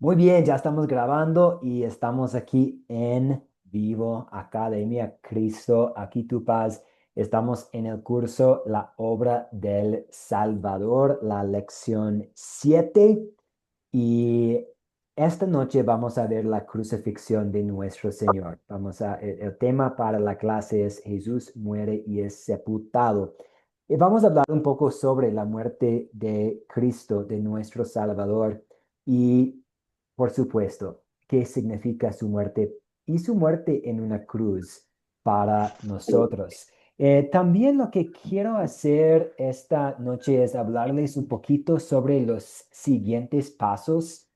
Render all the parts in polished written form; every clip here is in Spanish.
Muy bien, ya estamos grabando y estamos aquí en vivo, Academia Cristo, aquí tu paz. Estamos en el curso La obra del Salvador, la lección 7 y esta noche vamos a ver la crucifixión de nuestro Señor. El tema para la clase es Jesús muere y es sepultado. Y vamos a hablar un poco sobre la muerte de Cristo, de nuestro Salvador. Y por supuesto, ¿qué significa su muerte? Y su muerte en una cruz para nosotros. También lo que quiero hacer esta noche es hablarles un poquito sobre los siguientes pasos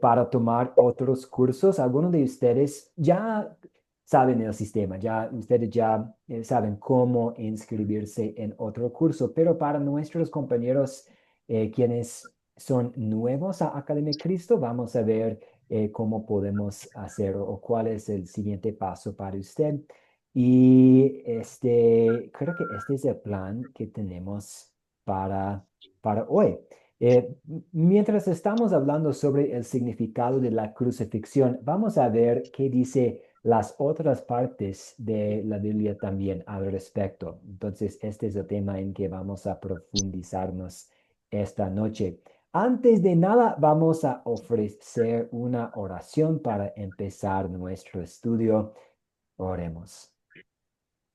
para tomar otros cursos. Algunos de ustedes ya saben el sistema, ustedes ya saben cómo inscribirse en otro curso, pero para nuestros compañeros quienes son nuevos a Academia Cristo, vamos a ver cómo podemos hacer o cuál es el siguiente paso para usted. Y creo que este es el plan que tenemos para hoy. Mientras estamos hablando sobre el significado de la crucifixión, vamos a ver qué dice las otras partes de la Biblia también al respecto. Entonces, este es el tema en que vamos a profundizarnos esta noche. Antes de nada, vamos a ofrecer una oración para empezar nuestro estudio. Oremos.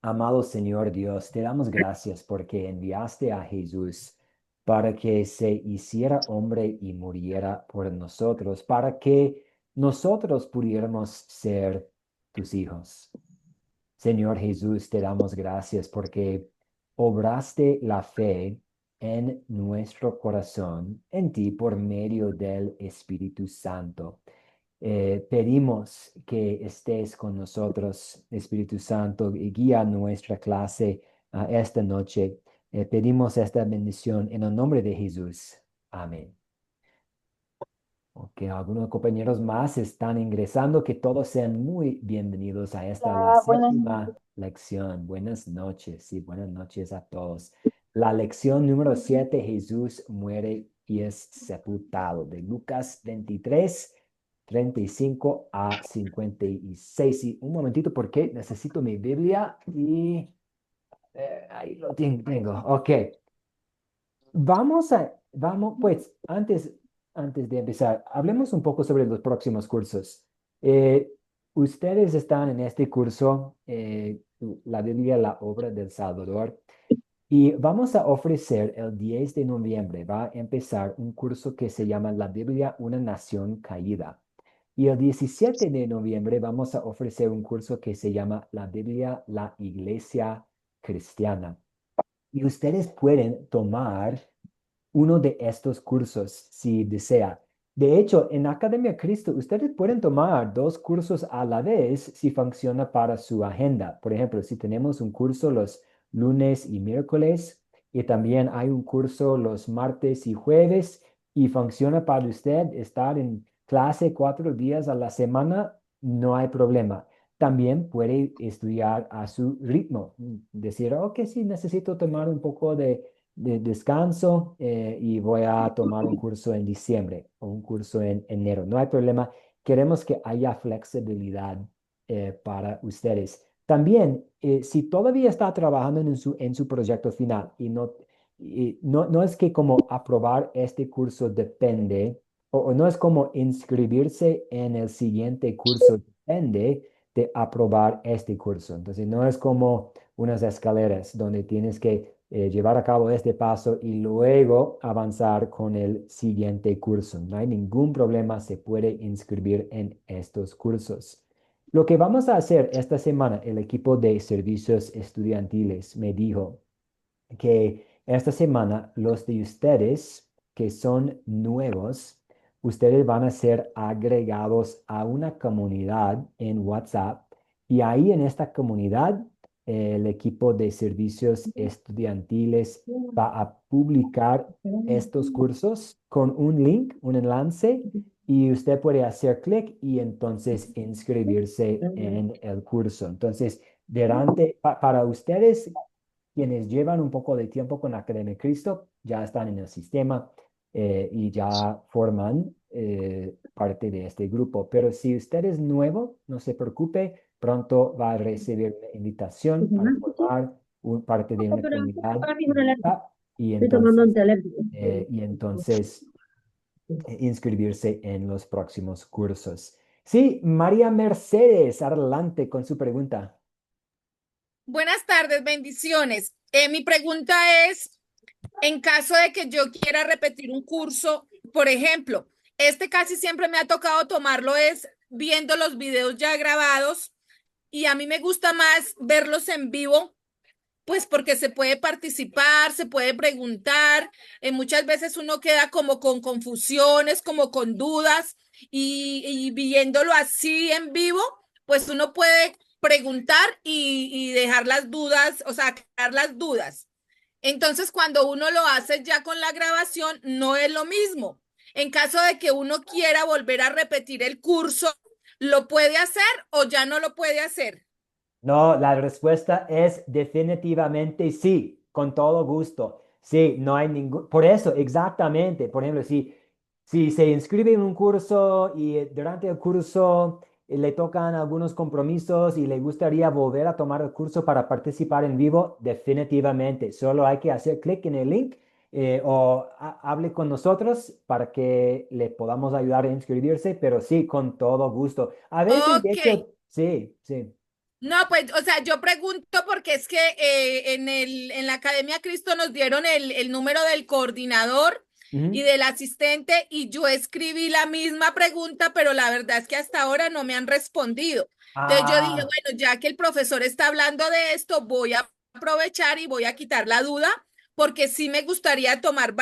Amado Señor Dios, te damos gracias porque enviaste a Jesús para que se hiciera hombre y muriera por nosotros, para que nosotros pudiéramos ser tus hijos. Señor Jesús, te damos gracias porque obraste la fe en nuestro corazón, en ti por medio del Espíritu Santo. Pedimos que estés con nosotros, Espíritu Santo, y guía nuestra clase esta noche. Pedimos esta bendición en el nombre de Jesús. Amén. Ok, algunos compañeros más están ingresando, que todos sean muy bienvenidos a la Hola, buenas séptima noches. lección. Buenas noches y buenas noches a todos. La lección número 7, Jesús muere y es sepultado, de Lucas 23, 35 a 56. Y un momentito porque necesito mi Biblia y ahí lo tengo. Ok. Pues antes de empezar, hablemos un poco sobre los próximos cursos. Eh, Ustedes están en este curso, la Biblia, la obra del Salvador, y vamos a ofrecer el 10 de noviembre, va a empezar un curso que se llama La Biblia, una nación caída. Y el 17 de noviembre vamos a ofrecer un curso que se llama La Biblia, la Iglesia Cristiana. Y ustedes pueden tomar uno de estos cursos si desea. De hecho, en Academia Cristo, ustedes pueden tomar dos cursos a la vez si funciona para su agenda. Por ejemplo, si tenemos un curso los lunes y miércoles y también hay un curso los martes y jueves y funciona para usted estar en clase 4 días a la semana, no hay problema. También puede estudiar a su ritmo. Decir, ok, sí, necesito tomar un poco de descanso y voy a tomar un curso en diciembre o un curso en enero. No hay problema. Queremos que haya flexibilidad para ustedes. También, si todavía está trabajando en su proyecto final no es que como aprobar este curso depende, o no es como inscribirse en el siguiente curso depende de aprobar este curso. Entonces, no es como unas escaleras donde tienes que llevar a cabo este paso y luego avanzar con el siguiente curso. No hay ningún problema, se puede inscribir en estos cursos. Lo que vamos a hacer esta semana, el equipo de servicios estudiantiles me dijo que esta semana los de ustedes que son nuevos, ustedes van a ser agregados a una comunidad en WhatsApp y ahí en esta comunidad el equipo de servicios estudiantiles va a publicar estos cursos con un link, un enlace y usted puede hacer clic y entonces inscribirse en el curso. Entonces, para ustedes quienes llevan un poco de tiempo con la Academia de Cristo ya están en el sistema y ya forman parte de este grupo. Pero si usted es nuevo, no se preocupe, pronto va a recibir una invitación para formar parte de una comunidad bíblica y Estoy tomando un entonces, teléfono. y entonces inscribirse en los próximos cursos. Sí, María Mercedes, adelante con su pregunta. Buenas tardes, bendiciones. Mi pregunta es, en caso de que yo quiera repetir un curso, por ejemplo, este casi siempre me ha tocado tomarlo es viendo los videos ya grabados y a mí me gusta más verlos en vivo, pues porque se puede participar, se puede preguntar, muchas veces uno queda como con confusiones, como con dudas y viéndolo así en vivo, pues uno puede preguntar y dejar las dudas, o sea, sacar las dudas. Entonces, cuando uno lo hace ya con la grabación, no es lo mismo. En caso de que uno quiera volver a repetir el curso, ¿lo puede hacer o ya no lo puede hacer? No, la respuesta es definitivamente sí, con todo gusto. Sí, no hay ningún... Por eso, exactamente. Por ejemplo, si se inscribe en un curso y durante el curso le tocan algunos compromisos y le gustaría volver a tomar el curso para participar en vivo, definitivamente. Solo hay que hacer clic en el link o hable con nosotros para que le podamos ayudar a inscribirse, pero sí, con todo gusto. A veces, de Ok. hecho, sí, sí. No, pues, o sea, yo pregunto porque es que en la Academia Cristo nos dieron el número del coordinador y Ujú. del asistente y yo escribí la misma pregunta, pero la verdad es que hasta ahora no me han respondido. Entonces yo dije, Ah, bueno, ya que el profesor está hablando de esto, voy a aprovechar y voy a quitar la duda porque sí me gustaría tomar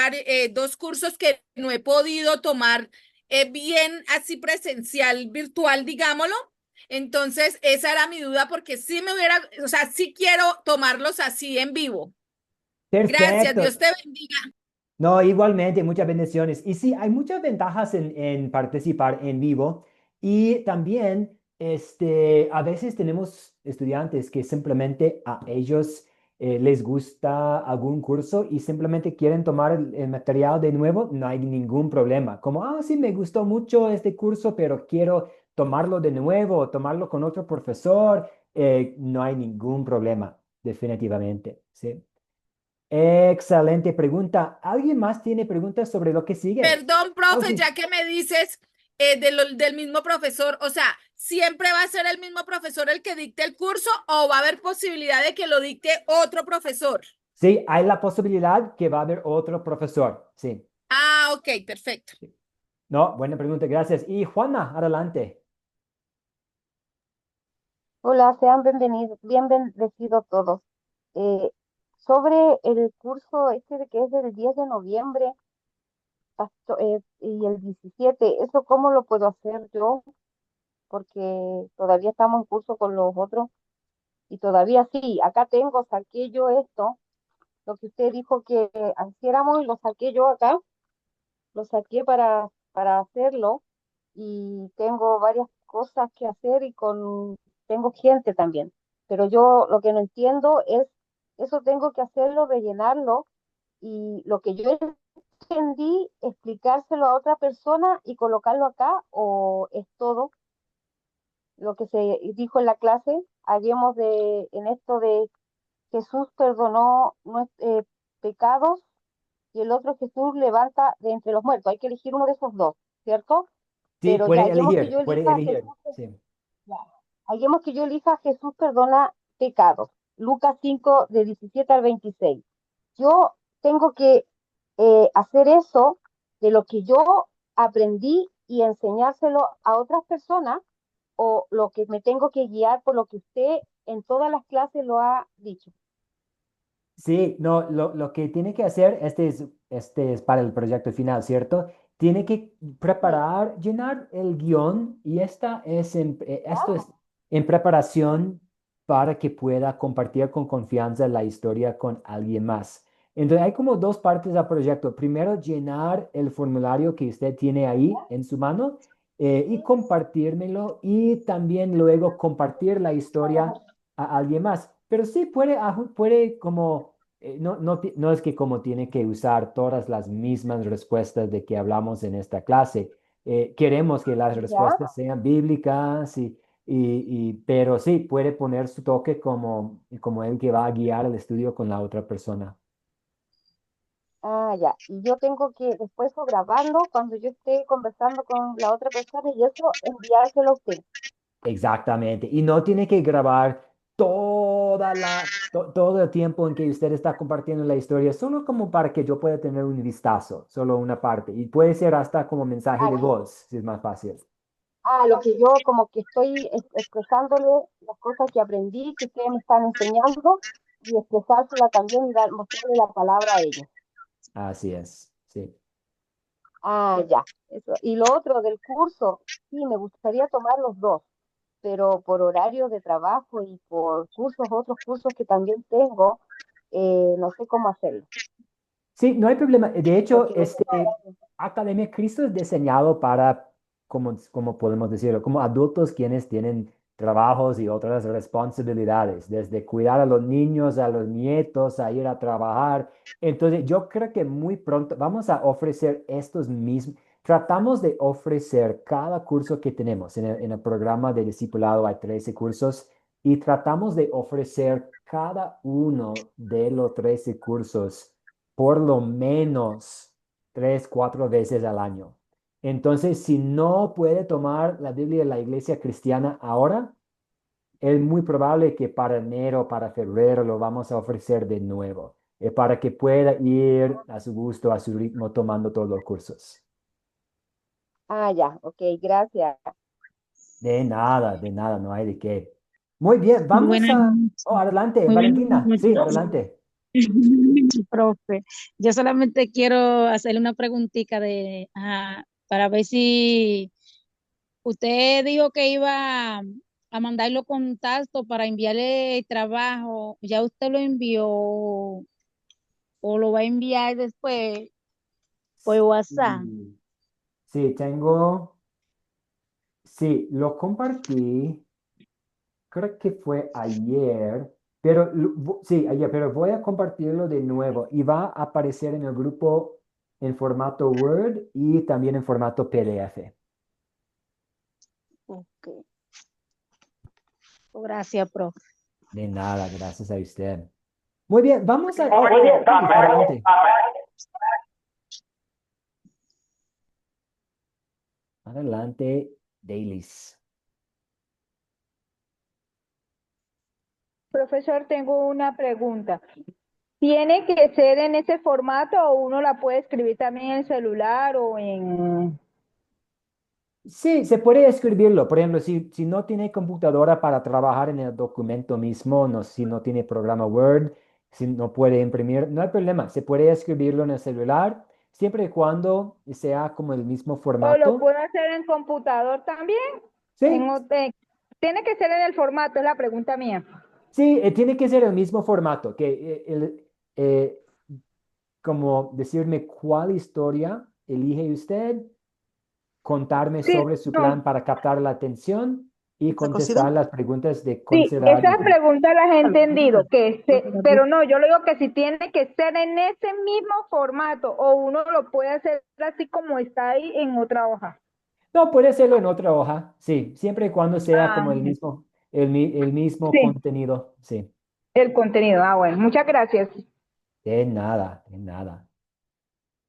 dos cursos que no he podido tomar bien así presencial, virtual, digámoslo. Entonces, esa era mi duda porque sí me hubiera, o sea, sí quiero tomarlos así en vivo. Gracias, perfecto. Dios te bendiga. No, igualmente, muchas bendiciones. Y sí, hay muchas ventajas en participar en vivo. Y también, a veces tenemos estudiantes que simplemente a ellos les gusta algún curso y simplemente quieren tomar el material de nuevo. No hay ningún problema. Como, sí, me gustó mucho este curso, pero quiero tomarlo de nuevo, tomarlo con otro profesor. No hay ningún problema, definitivamente. Sí. Excelente pregunta. ¿Alguien más tiene preguntas sobre lo que sigue? Perdón, Oh, profe, sí. ya que me dices del mismo profesor, o sea, ¿siempre va a ser el mismo profesor el que dicte el curso o va a haber posibilidad de que lo dicte otro profesor? Sí, hay la posibilidad que va a haber otro profesor. Sí. Ah, ok, perfecto. No, buena pregunta, gracias. Y Juana, adelante. Hola, sean bien bendecidos todos. Eh, sobre el curso este que es del 10 de noviembre y el 17, ¿eso cómo lo puedo hacer yo? Porque todavía estamos en curso con los otros y todavía sí, acá tengo, saqué yo esto, lo que usted dijo que hiciéramos y lo saqué yo acá, lo saqué para hacerlo y tengo varias cosas que hacer tengo gente también. Pero yo lo que no entiendo es, eso tengo que hacerlo, rellenarlo y lo que yo entendí, explicárselo a otra persona y colocarlo acá o es todo lo que se dijo en la clase. Hablemos en esto de Jesús perdonó nuestros pecados y el otro Jesús levanta de entre los muertos. Hay que elegir uno de esos dos, ¿cierto? Sí, Pero ya, hallemos que yo puede elija a elegir. Jesús, Sí. ya, hallemos que yo elija a Jesús perdona pecados. Lucas 5 de 17 al 26. Yo tengo que hacer eso de lo que yo aprendí y enseñárselo a otras personas o lo que me tengo que guiar por lo que usted en todas las clases lo ha dicho. Sí, no, lo que tiene que hacer, este es para el proyecto final, ¿cierto? Tiene que Sí, preparar, llenar el guión y ¿ya? esto es en preparación para que pueda compartir con confianza la historia con alguien más. Entonces, hay como dos partes al proyecto. Primero, llenar el formulario que usted tiene ahí en su mano y compartírmelo y también luego compartir la historia a alguien más. Pero sí puede como, no es que como tiene que usar todas las mismas respuestas de que hablamos en esta clase. Queremos que las Ya. respuestas sean bíblicas, pero sí, puede poner su toque como el que va a guiar el estudio con la otra persona. Ah, ya. Y yo tengo que después grabando cuando yo esté conversando con la otra persona y eso enviárselo a usted. Exactamente. Y no tiene que grabar todo el tiempo en que usted está compartiendo la historia, solo como para que yo pueda tener un vistazo, solo una parte. Y puede ser hasta como mensaje Ah, de voz, si es más fácil. lo que yo como que estoy expresándole las cosas que aprendí, que ustedes me están enseñando, y expresársela también y mostrarle la palabra a ellos. Así es, sí. Ah, ya. Eso. Y lo otro del curso, sí, me gustaría tomar los dos, pero por horario de trabajo y por cursos, otros cursos que también tengo, no sé cómo hacerlo. Sí, no hay problema. De hecho, Porque me separa. Academia Cristo es diseñado para, como podemos decirlo, como adultos quienes tienen trabajos y otras responsabilidades, desde cuidar a los niños, a los nietos, a ir a trabajar. Entonces, yo creo que muy pronto vamos a ofrecer estos mismos. Tratamos de ofrecer cada curso que tenemos en el programa de discipulado. Hay 13 cursos y tratamos de ofrecer cada uno de los 13 cursos por lo menos 3, 4 veces al año. Entonces, si no puede tomar la Biblia de la iglesia cristiana ahora, es muy probable que para enero, para febrero lo vamos a ofrecer de nuevo, para que pueda ir a su gusto, a su ritmo, tomando todos los cursos. Ah, ya, ok, gracias. De nada, no hay de qué. Muy bien, vamos Buenas a... noches. Oh, adelante, Muy buenas Valentina. Sí, noches, adelante. profe. Yo solamente quiero hacerle una preguntita para ver si usted dijo que iba a mandar los contactos para enviarle trabajo. ¿Ya usted lo envió o lo va a enviar después por WhatsApp? Sí, sí, tengo... Sí, lo compartí. Creo que fue ayer, pero sí, ayer, pero voy a compartirlo de nuevo y va a aparecer en el grupo en formato Word y también en formato PDF. Ok. Gracias, profe. De nada, gracias a usted. Muy bien, vamos a... Muy Oh, bien, Daily, adelante. Adelante, Dailies. Profesor, tengo una pregunta. ¿Tiene que ser en ese formato o uno la puede escribir también en el celular o en... Sí, se puede escribirlo. Por ejemplo, si no tiene computadora para trabajar en el documento mismo, no, si no tiene programa Word, si no puede imprimir, no hay problema. Se puede escribirlo en el celular, siempre y cuando sea como el mismo o lo formato. puedo hacer en computador también? Sí, Tiene que ser en el formato, es la pregunta mía. sí, tiene que ser el mismo formato, eh, como decirme cuál historia elige usted, contarme Sí, sobre su no, plan para captar la atención y ¿Está cocido? contestar las preguntas de sí, considerar esas preguntas las he entendido, pero no, yo le digo que si tiene que ser en ese mismo formato o uno lo puede hacer así como está ahí en otra hoja. No, puede hacerlo en otra hoja, sí, siempre y cuando sea Ah, como el mismo sí, contenido, sí. el contenido. Ah, bueno, muchas gracias. De nada, de nada.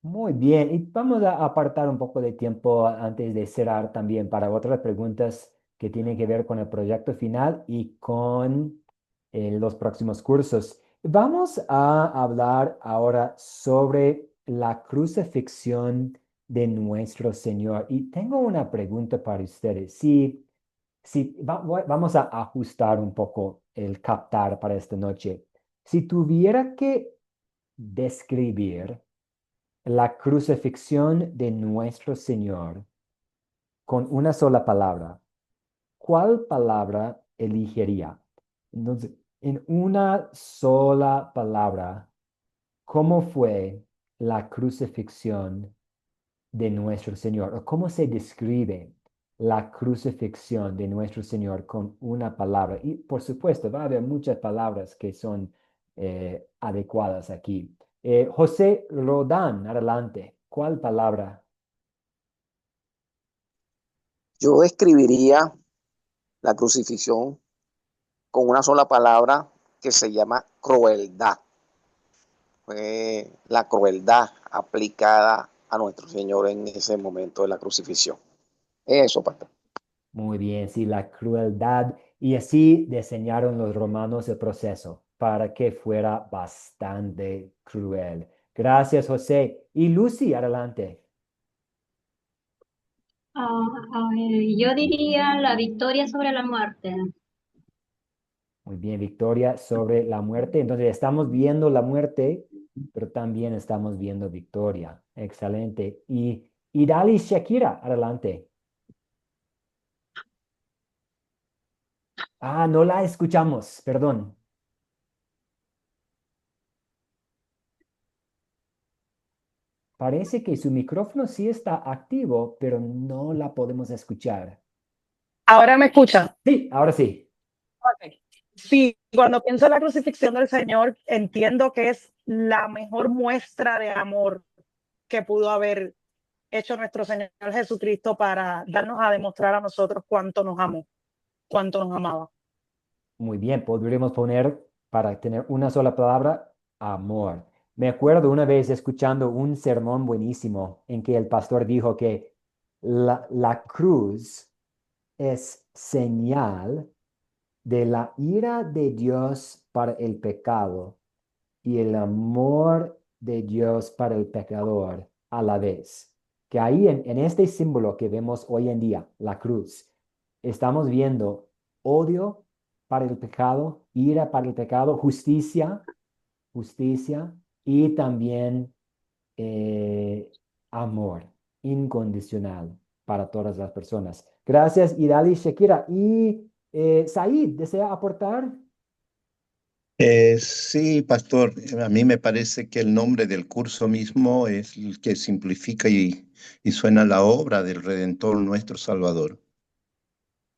Muy bien, y vamos a apartar un poco de tiempo antes de cerrar también para otras preguntas que tienen que ver con el proyecto final y con los próximos cursos. Vamos a hablar ahora sobre la crucifixión de nuestro Señor. Y tengo una pregunta para ustedes. Vamos a ajustar un poco el captar para esta noche. Si tuviera que describir la crucifixión de nuestro Señor con una sola palabra, ¿cuál palabra elegiría? Entonces, en una sola palabra, ¿cómo fue la crucifixión de nuestro Señor? ¿O cómo se describe la crucifixión de nuestro Señor con una palabra? Y por supuesto, va a haber muchas palabras que son adecuadas aquí. José Rodán, adelante. ¿Cuál palabra? Yo escribiría la crucifixión con una sola palabra que se llama crueldad. Fue la crueldad aplicada a nuestro Señor en ese momento de la crucifixión. Eso, pastor. Muy bien, sí, la crueldad. Y así diseñaron los romanos el proceso para que fuera bastante cruel. Gracias, José. Y Lucy, adelante. Yo diría la victoria sobre la muerte. Muy bien, victoria sobre la muerte. Entonces, estamos viendo la muerte, pero también estamos viendo victoria. Excelente. Y Dali Shakira, adelante. Ah, no la escuchamos, perdón. Parece que su micrófono sí está activo, pero no la podemos escuchar. Ahora me escucha. Sí, ahora sí. Okay. Sí, cuando pienso en la crucifixión del Señor, entiendo que es la mejor muestra de amor que pudo haber hecho nuestro Señor Jesucristo para darnos a demostrar a nosotros cuánto nos amó, cuánto nos amaba. Muy bien, podríamos poner para tener una sola palabra, amor. Me acuerdo una vez escuchando un sermón buenísimo en que el pastor dijo que la cruz es señal de la ira de Dios para el pecado y el amor de Dios para el pecador a la vez. Que ahí en este símbolo que vemos hoy en día, la cruz, estamos viendo odio para el pecado, ira para el pecado, justicia y también eh, amor incondicional para todas las personas. Gracias, Idali Shakira. Y Said, ¿desea aportar? Sí, pastor, a mí me parece que el nombre del curso mismo es el que simplifica y suena la obra del Redentor nuestro Salvador.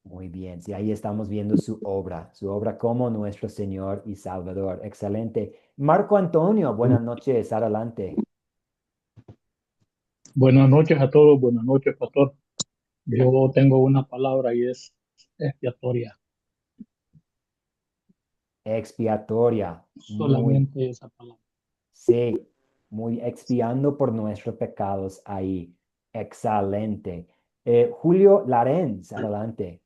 Muy bien, sí, ahí estamos viendo su obra como nuestro Señor y Salvador. Excelente. Marco Antonio, buenas noches, adelante. Buenas noches a todos, buenas noches, pastor. Yo tengo una palabra y es expiatoria, Expiatoria, muy, solamente esa palabra. sí, muy expiando por nuestros pecados ahí. Excelente. Julio Larenz, adelante.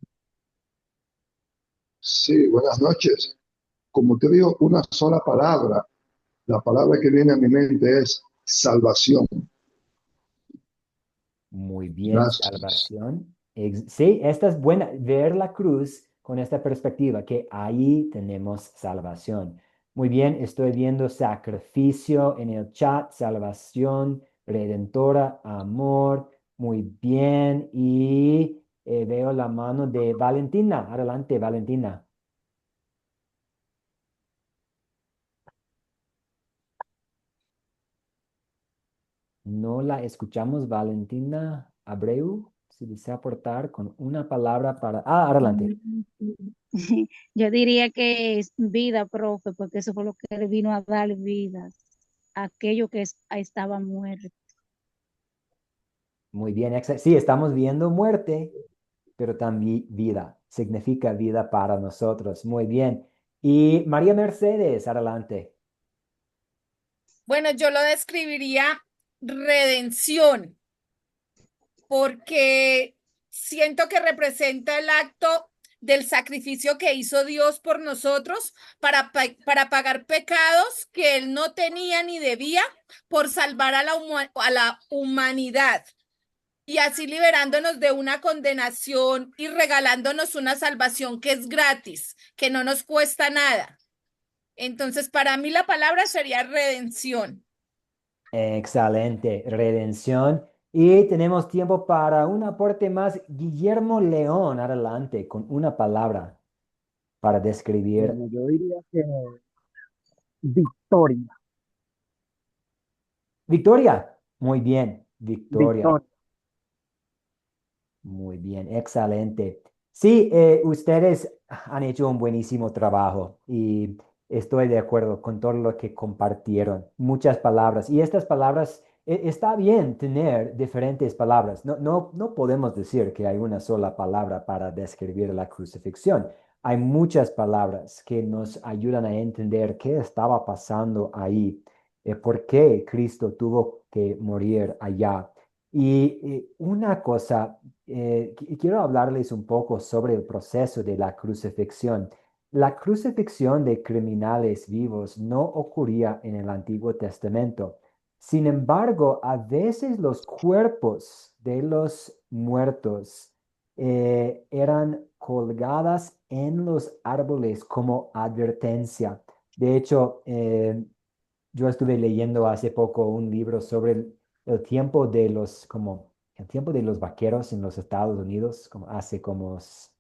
Sí, buenas noches. Como te digo, una sola palabra. La palabra que viene a mi mente es salvación. Muy bien, Gracias. salvación. Sí, esta es buena, ver la cruz con esta perspectiva, que ahí tenemos salvación. Muy bien, estoy viendo sacrificio en el chat, salvación, redentora, amor. Muy bien, y veo la mano de Valentina. Adelante, Valentina. No la escuchamos, Valentina Abreu. Si desea aportar con una palabra para... Ah, adelante. Yo diría que es vida, profe, porque eso fue lo que él vino a dar vida, aquello que estaba muerto. Muy bien, sí, estamos viendo muerte, pero también vida. Significa vida para nosotros. Muy bien. Y María Mercedes, adelante. Bueno, yo lo describiría redención, porque siento que representa el acto del sacrificio que hizo Dios por nosotros para pagar pecados que Él no tenía ni debía por salvar a a la humanidad y así liberándonos de una condenación y regalándonos una salvación que es gratis, que no nos cuesta nada. Entonces, para mí la palabra sería redención. Excelente, redención. Y tenemos tiempo para un aporte más. Guillermo León, adelante, con una palabra para describir Bueno, yo diría que victoria, victoria. Muy bien, victoria. victoria. Muy bien, excelente. Sí, ustedes han hecho un buenísimo trabajo y estoy de acuerdo con todo lo que compartieron. Muchas palabras. Y estas palabras está bien tener diferentes palabras. No podemos decir que hay una sola palabra para describir la crucifixión. Hay muchas palabras que nos ayudan a entender qué estaba pasando ahí, por qué Cristo tuvo que morir allá. Y una cosa, quiero hablarles un poco sobre el proceso de la crucifixión. La crucifixión de criminales vivos no ocurría en el Antiguo Testamento. Sin embargo, a veces los cuerpos de los muertos eran colgadas en los árboles como advertencia. De hecho, yo estuve leyendo hace poco un libro sobre el tiempo de como el tiempo de los vaqueros en los Estados Unidos, como hace como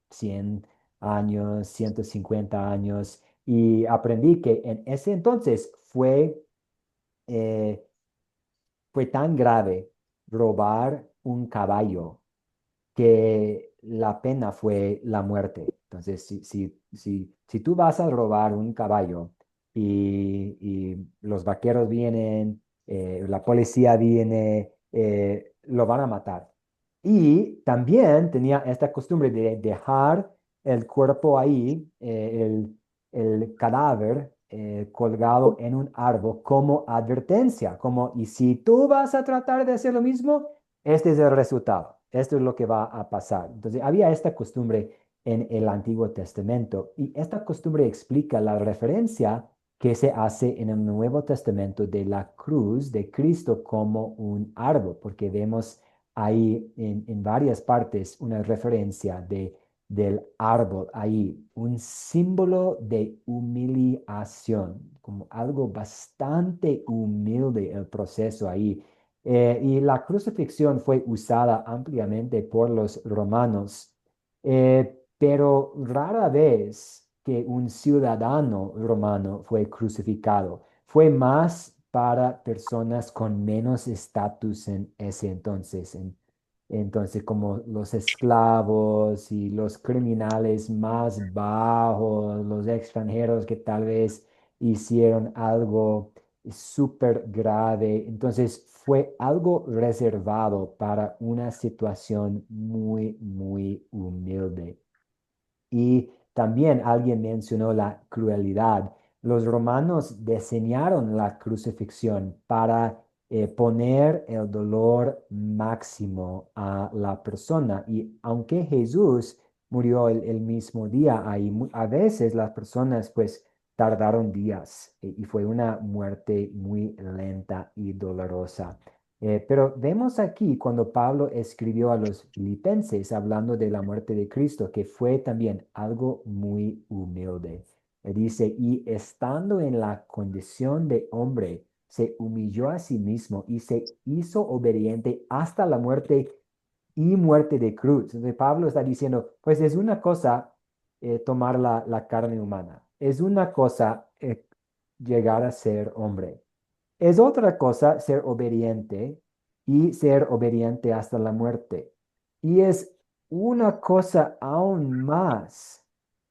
100 años, 150 años, y aprendí que en ese entonces eh, fue tan grave robar un caballo que la pena fue la muerte. Entonces, si tú vas a robar un caballo y los vaqueros vienen, la policía viene, lo van a matar. Y también tenía esta costumbre de dejar el cuerpo ahí, el cadáver colgado en un árbol como advertencia, como, y si tú vas a tratar de hacer lo mismo, este es el resultado. Esto es lo que va a pasar. Entonces, había esta costumbre en el Antiguo Testamento y esta costumbre explica la referencia que se hace en el Nuevo Testamento de la cruz de Cristo como un árbol, porque vemos ahí en varias partes una referencia del árbol ahí, un símbolo de humillación, como algo bastante humilde el proceso ahí. Y la crucifixión fue usada ampliamente por los romanos, pero rara vez que un ciudadano romano fue crucificado. Fue más para personas con menos estatus en ese entonces. Entonces, como los esclavos y los criminales más bajos, los extranjeros que tal vez hicieron algo súper grave. Entonces fue algo reservado para una situación muy, muy humilde. Y también alguien mencionó la crueldad. Los romanos diseñaron la crucifixión para poner el dolor máximo a la persona. Y aunque Jesús murió el mismo día, ahí a veces las personas pues tardaron días y fue una muerte muy lenta y dolorosa. Pero vemos aquí cuando Pablo escribió a los filipenses hablando de la muerte de Cristo, que fue también algo muy humilde. Dice, y estando en la condición de hombre, se humilló a sí mismo y se hizo obediente hasta la muerte y muerte de cruz. Entonces Pablo está diciendo, pues es una cosa tomar la carne humana, es una cosa llegar a ser hombre. Es otra cosa ser obediente y ser obediente hasta la muerte. Y es una cosa aún más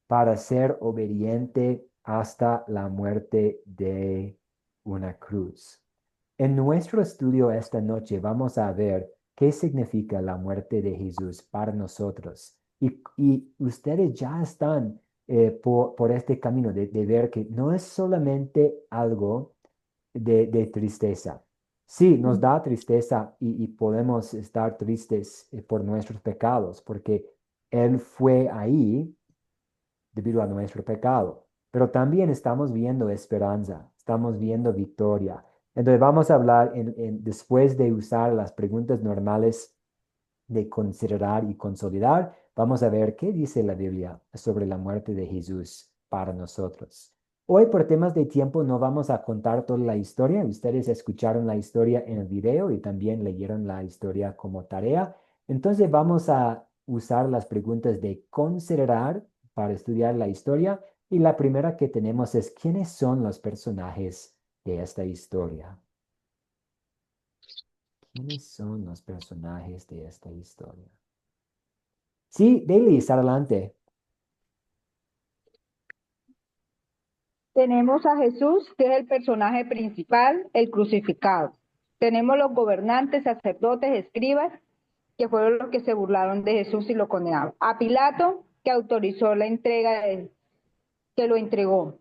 para ser obediente hasta la muerte de una cruz. En nuestro estudio esta noche vamos a ver qué significa la muerte de Jesús para nosotros. Y ustedes ya están por este camino de ver que no es solamente algo de tristeza. Sí, nos da tristeza y podemos estar tristes por nuestros pecados, porque Él fue ahí debido a nuestro pecado. Pero también estamos viendo esperanza, estamos viendo victoria. Entonces vamos a hablar después de usar las preguntas normales de considerar y consolidar, vamos a ver qué dice la Biblia sobre la muerte de Jesús para nosotros. Hoy por temas de tiempo no vamos a contar toda la historia. Ustedes escucharon la historia en el video y también leyeron la historia como tarea. Entonces vamos a usar las preguntas de considerar para estudiar la historia. Y la primera que tenemos es, ¿quiénes son los personajes de esta historia? ¿Quiénes son los personajes de esta historia? Sí, Daily, adelante. Tenemos a Jesús, que es el personaje principal, el crucificado. Tenemos los gobernantes, sacerdotes, escribas, que fueron los que se burlaron de Jesús y lo condenaron. A Pilato, que autorizó la entrega de él, que lo entregó.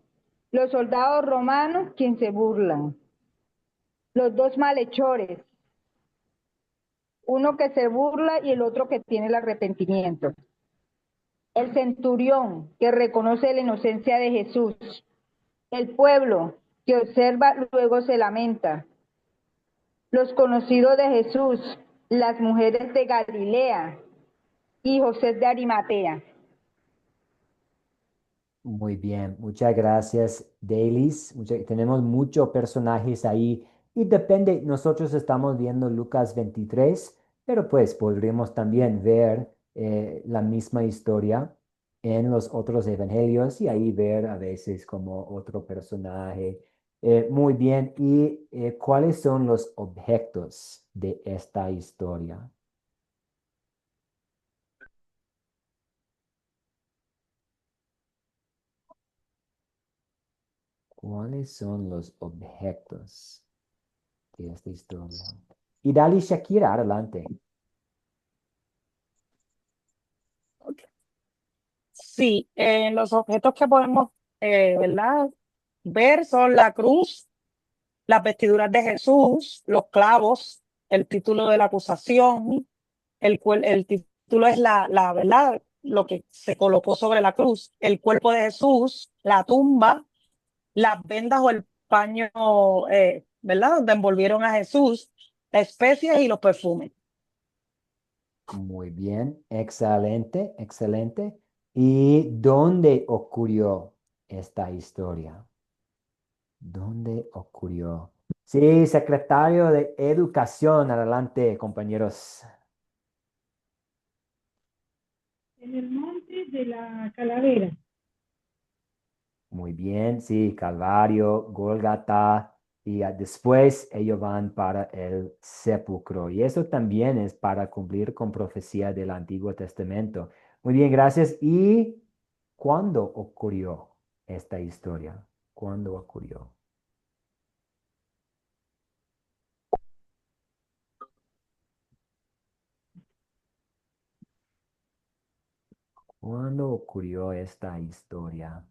Los soldados romanos, quien se burlan. Los dos malhechores, uno que se burla y el otro que tiene el arrepentimiento. El centurión, que reconoce la inocencia de Jesús. El pueblo, que observa, luego se lamenta. Los conocidos de Jesús, las mujeres de Galilea y José de Arimatea. Muy bien, muchas gracias, Dailies. Tenemos muchos personajes ahí y depende, nosotros estamos viendo Lucas 23, pero pues podríamos también ver la misma historia en los otros evangelios y ahí ver a veces como otro personaje. Muy bien, ¿y cuáles son los objetos de esta historia? ¿Cuáles son los objetos de esta historia? Y dale, Shakira, adelante. Sí, los objetos que podemos, ¿verdad? Ver son la cruz, las vestiduras de Jesús, los clavos, el título de la acusación, el título es la verdad, lo que se colocó sobre la cruz, el cuerpo de Jesús, la tumba, las vendas o el paño, ¿verdad? Donde envolvieron a Jesús, las especias y los perfumes. Muy bien, excelente, excelente. ¿Y dónde ocurrió esta historia? ¿Dónde ocurrió? Sí, secretario de Educación, adelante, compañeros. En el monte de la calavera. Muy bien, sí, Calvario, Gólgata, y después ellos van para el sepulcro. Y eso también es para cumplir con profecía del Antiguo Testamento. Muy bien, gracias. ¿Y cuándo ocurrió esta historia? ¿Cuándo ocurrió? ¿Cuándo ocurrió esta historia?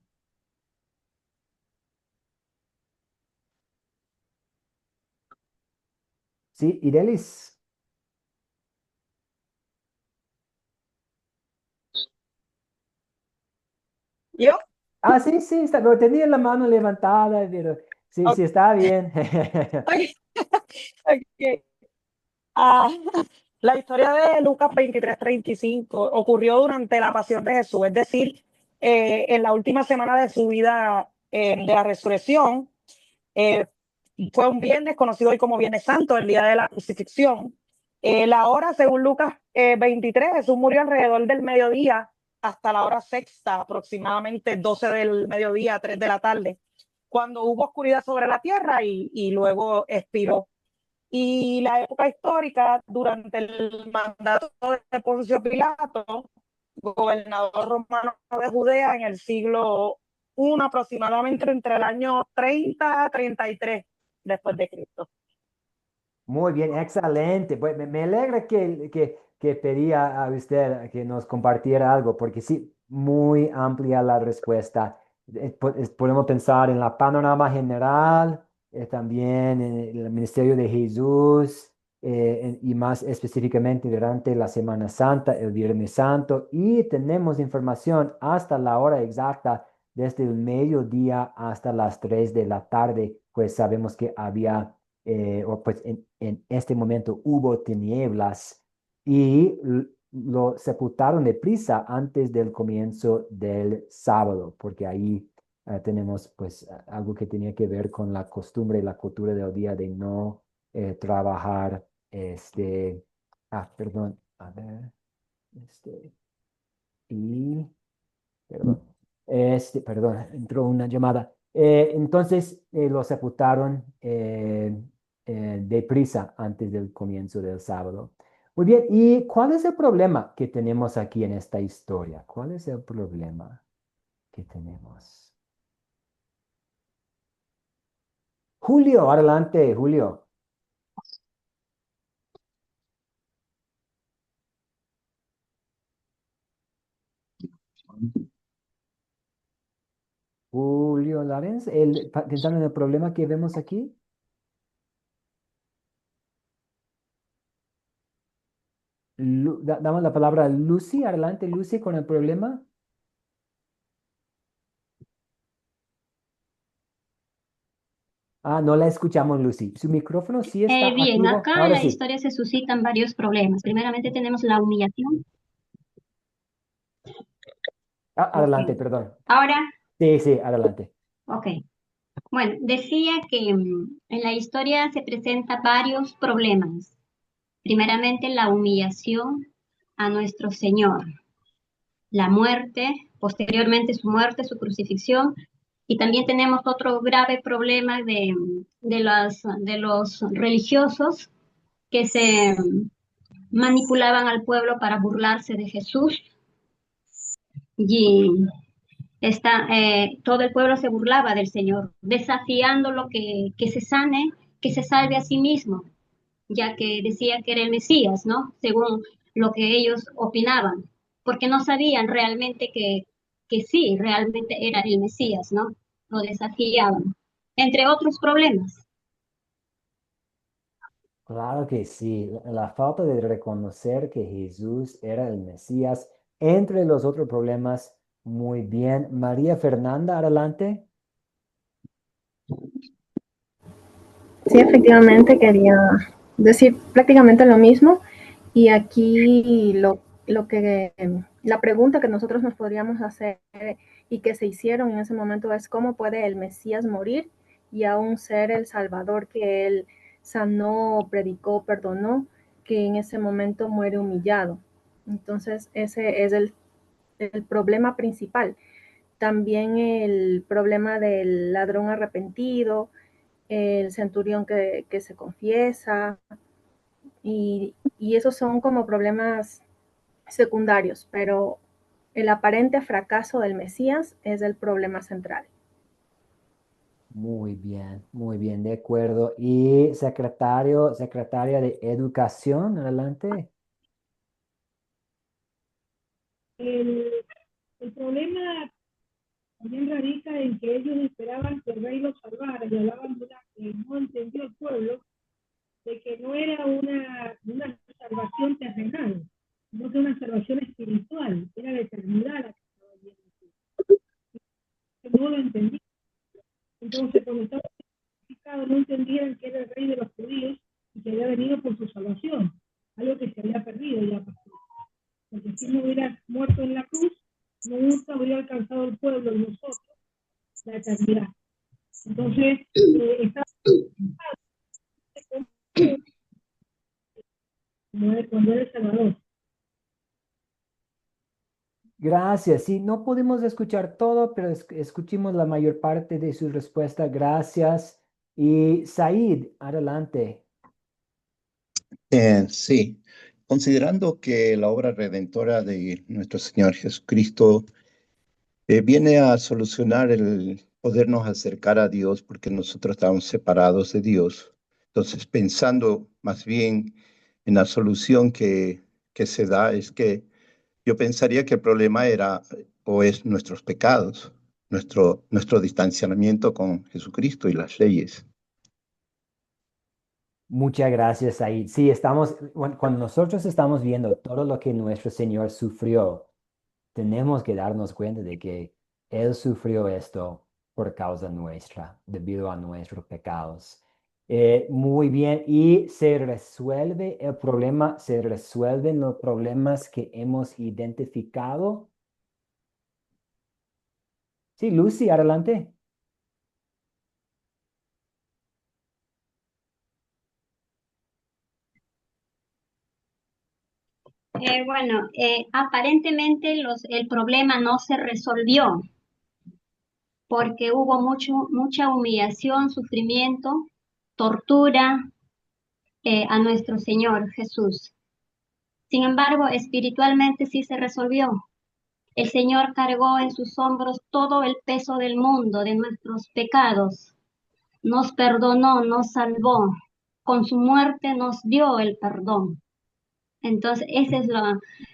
Sí, Irelis. ¿Yo? Ah, sí, sí, pero tenía la mano levantada, pero sí, sí, Ok. está bien. Ok. Ah, la historia de Lucas 23:35 ocurrió durante la pasión de Jesús, es decir, en la última semana de su vida de la resurrección. eh, Fue un viernes conocido hoy como Viernes Santo, el día de la crucifixión. La hora, según Lucas 23, Jesús murió alrededor del mediodía hasta la hora sexta, aproximadamente 12 del mediodía, 3 de la tarde, cuando hubo oscuridad sobre la tierra y luego expiró. Y la época histórica, durante el mandato de Poncio Pilato, gobernador romano de Judea en el siglo I, aproximadamente entre el año 30 a 33 después de Cristo. Muy bien, excelente. Pues me alegra que pedía a usted que nos compartiera algo, porque sí, muy amplia la respuesta. Podemos pensar en la panorama general, también en el ministerio de Jesús, y más específicamente durante la Semana Santa, el Viernes Santo, y tenemos información hasta la hora exacta, desde el mediodía hasta las 3 de la tarde, pues sabemos que había o pues en este momento hubo tinieblas y lo sepultaron deprisa antes del comienzo del sábado, porque ahí tenemos pues algo que tenía que ver con la costumbre y la cultura del día de no trabajar, perdón, a ver, y perdón. Perdón, entró una llamada. Entonces lo sepultaron deprisa antes del comienzo del sábado. Muy bien, ¿y cuál es el problema que tenemos aquí en esta historia? ¿Cuál es el problema que tenemos? Julio, adelante, Julio. Julio Lorenz, pensando en el problema que vemos aquí. Damos la palabra a Lucy. Adelante, Lucy, con el problema. Ah, no la escuchamos, Lucy. Su micrófono sí está Bien, activo. acá en Ahora la sí. historia se suscitan varios problemas. Primeramente tenemos la humillación. Ok. Adelante, perdón. Ahora, Sí, sí, adelante. ok. Bueno, decía que en la historia se presentan varios problemas. Primeramente la humillación a nuestro Señor, la muerte, posteriormente su muerte, su crucifixión, y también tenemos otro grave problema de los religiosos que se manipulaban al pueblo para burlarse de Jesús y todo el pueblo se burlaba del Señor, desafiándolo que se sane, que se salve a sí mismo, ya que decía que era el Mesías, ¿no? Según lo que ellos opinaban, porque no sabían realmente que sí, realmente era el Mesías, ¿no? Lo desafiaban, entre otros problemas. Claro que sí. La falta de reconocer que Jesús era el Mesías, entre los otros problemas. Muy bien. María Fernanda, adelante. Sí, efectivamente quería decir prácticamente lo mismo y aquí la pregunta que nosotros nos podríamos hacer y que se hicieron en ese momento es cómo puede el Mesías morir y aún ser el Salvador que él sanó, predicó, perdonó, que en ese momento muere humillado. Entonces ese es el problema principal. También el problema del ladrón arrepentido, el centurión que se confiesa, y esos son como problemas secundarios, pero el aparente fracaso del Mesías es el problema central. Muy bien, de acuerdo. Y secretaria de Educación, adelante. El, el problema también radica en que ellos esperaban que el rey los salvara y hablaban de una que no entendió el pueblo, de que no era una salvación terrenal, sino que una salvación espiritual, era la eternidad la que estaba viendo. No lo entendí. Entonces, cuando estaba crucificado, no entendían que era el rey de los judíos y que había venido por su salvación, algo que se había perdido ya. Porque si no hubiera muerto en la cruz, nunca habría alcanzado el pueblo y nosotros la eternidad. Entonces, está cuando era el Salvador. Gracias. Sí, no pudimos escuchar todo, pero escuchimos la mayor parte de su respuesta. Gracias. Y Said, adelante. Sí, considerando que la obra redentora de nuestro Señor Jesucristo viene a solucionar el podernos acercar a Dios porque nosotros estábamos separados de Dios. Entonces, pensando más bien en la solución que se da, es que yo pensaría que el problema era o es nuestros pecados, nuestro distanciamiento con Jesucristo y las leyes. Muchas gracias, Said. Sí, cuando nosotros estamos viendo todo lo que nuestro Señor sufrió, tenemos que darnos cuenta de que Él sufrió esto por causa nuestra, debido a nuestros pecados. Muy bien, y se resuelven los problemas que hemos identificado. Sí, Lucy, adelante. Aparentemente el problema no se resolvió porque hubo mucha humillación, sufrimiento, tortura a nuestro Señor Jesús. Sin embargo, espiritualmente sí se resolvió. El Señor cargó en sus hombros todo el peso del mundo, de nuestros pecados. Nos perdonó, nos salvó. Con su muerte nos dio el perdón. Entonces, esa es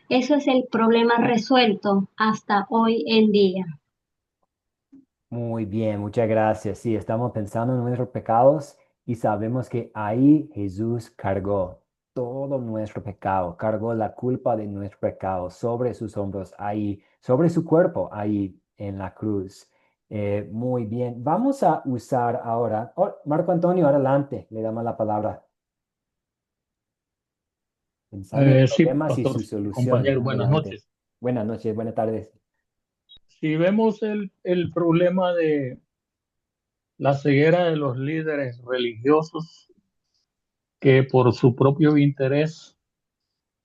Eso es el problema resuelto hasta hoy en día. Muy bien, muchas gracias. Sí, estamos pensando en nuestros pecados y sabemos que ahí Jesús cargó todo nuestro pecado, cargó la culpa de nuestro pecado sobre sus hombros ahí, sobre su cuerpo ahí en la cruz. Muy bien, vamos a usar ahora, Marco Antonio, adelante, le damos la palabra. Pensando en Sí, problemas y pastor, su solución. compañero, buenas Adelante. noches. Buenas noches, buenas tardes. Si vemos el problema de la ceguera de los líderes religiosos que por su propio interés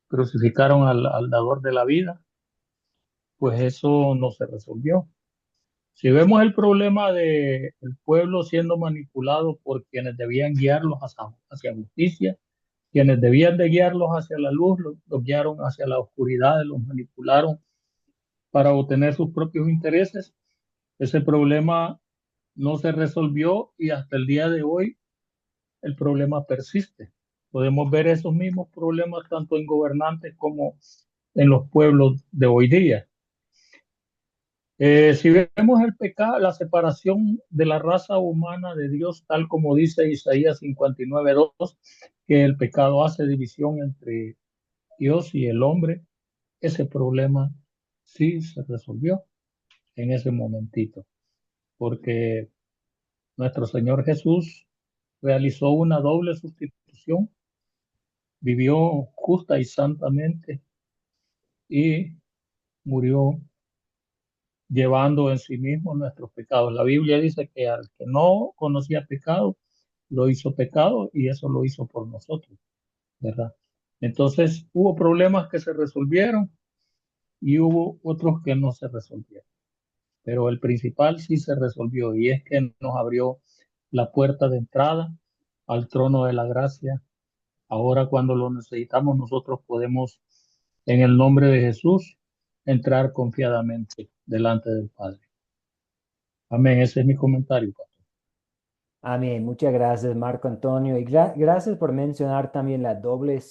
crucificaron al dador de la vida, pues eso no se resolvió. Si vemos el problema del pueblo siendo manipulado por quienes debían guiarlos hacia justicia, quienes debían de guiarlos hacia la luz, los guiaron hacia la oscuridad, los manipularon para obtener sus propios intereses, ese problema no se resolvió y hasta el día de hoy el problema persiste. Podemos ver esos mismos problemas tanto en gobernantes como en los pueblos de hoy día. Si vemos el pecado, la separación de la raza humana de Dios, tal como dice Isaías 59:2, que el pecado hace división entre Dios y el hombre, ese problema sí se resolvió en ese momentito, porque nuestro Señor Jesús realizó una doble sustitución, vivió justa y santamente y murió llevando en sí mismo nuestros pecados. La Biblia dice que al que no conocía pecado, lo hizo pecado y eso lo hizo por nosotros, ¿verdad? Entonces hubo problemas que se resolvieron y hubo otros que no se resolvieron. Pero el principal sí se resolvió y es que nos abrió la puerta de entrada al trono de la gracia. Ahora cuando lo necesitamos nosotros podemos en el nombre de Jesús entrar confiadamente delante del Padre. Amén, ese es mi comentario, pastor. Amén. Muchas gracias, Marco Antonio. Y gracias por mencionar también la doble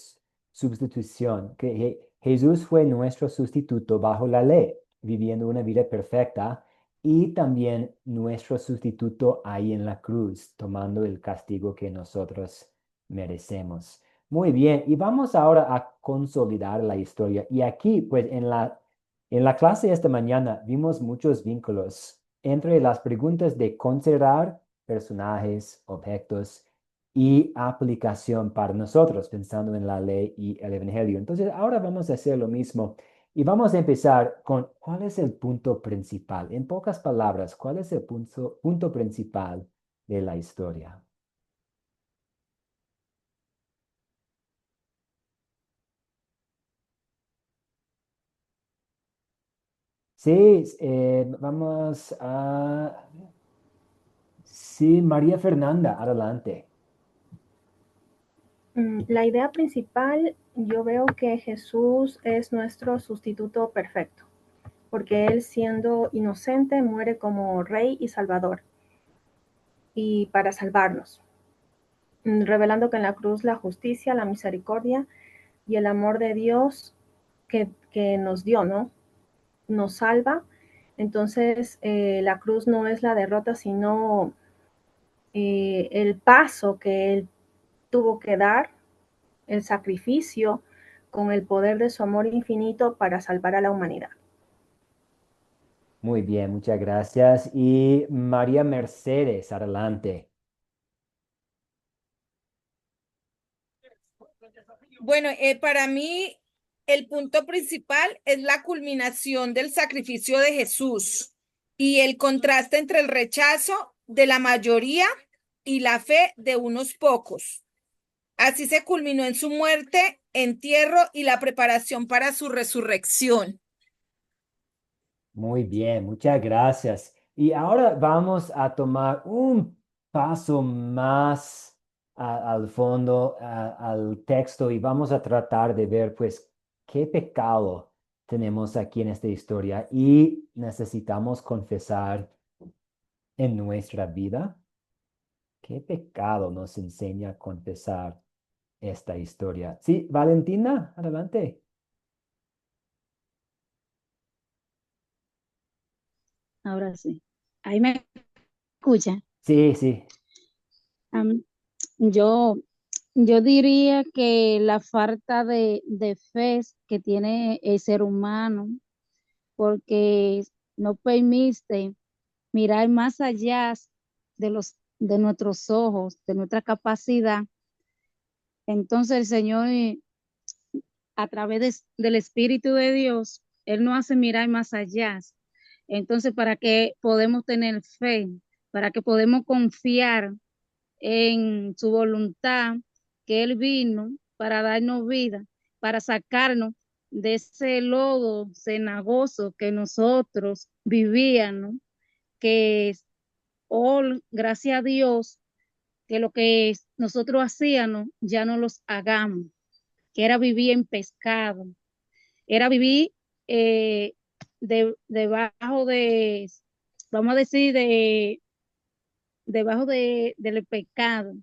sustitución, que Jesús fue nuestro sustituto bajo la ley, viviendo una vida perfecta, y también nuestro sustituto ahí en la cruz, tomando el castigo que nosotros merecemos. Muy bien, y vamos ahora a consolidar la historia. Y aquí, pues en la clase de esta mañana vimos muchos vínculos entre las preguntas de considerar personajes, objetos y aplicación para nosotros, pensando en la ley y el evangelio. Entonces, ahora vamos a hacer lo mismo y vamos a empezar con cuál es el punto principal. En pocas palabras, ¿cuál es el punto principal de la historia? Sí, vamos a... Sí, María Fernanda, adelante. La idea principal, yo veo que Jesús es nuestro sustituto perfecto, porque Él siendo inocente muere como Rey y Salvador, y para salvarnos, revelando que en la cruz la justicia, la misericordia y el amor de Dios que nos dio, ¿no? Nos salva. Entonces, la cruz no es la derrota, sino el paso que Él tuvo que dar, el sacrificio con el poder de su amor infinito para salvar a la humanidad. Muy bien, muchas gracias. Y María Mercedes, adelante. Bueno, para mí el punto principal es la culminación del sacrificio de Jesús y el contraste entre el rechazo de la mayoría y la fe de unos pocos. Así se culminó en su muerte, entierro y la preparación para su resurrección. Muy bien, muchas gracias. Y ahora vamos a tomar un paso más al fondo, al texto, y vamos a tratar de ver, pues, qué pecado tenemos aquí en esta historia y necesitamos confesar en nuestra vida. ¿Qué pecado nos enseña a confesar esta historia? Sí, Valentina, adelante. Ahora sí. Ahí me escucha. Sí, sí. Am, yo, yo diría que la falta de fe que tiene el ser humano, porque no permite mirar más allá de nuestros ojos, de nuestra capacidad. Entonces el Señor, a través del Espíritu de Dios, Él nos hace mirar más allá. Entonces, para que podemos tener fe, para que podemos confiar en su voluntad, que Él vino para darnos vida, para sacarnos de ese lodo cenagoso que nosotros vivíamos, que oh, gracias a Dios, que lo que nosotros hacíamos ya no los hagamos, que era vivir en pescado, era vivir debajo de, vamos a decir, debajo del pecado.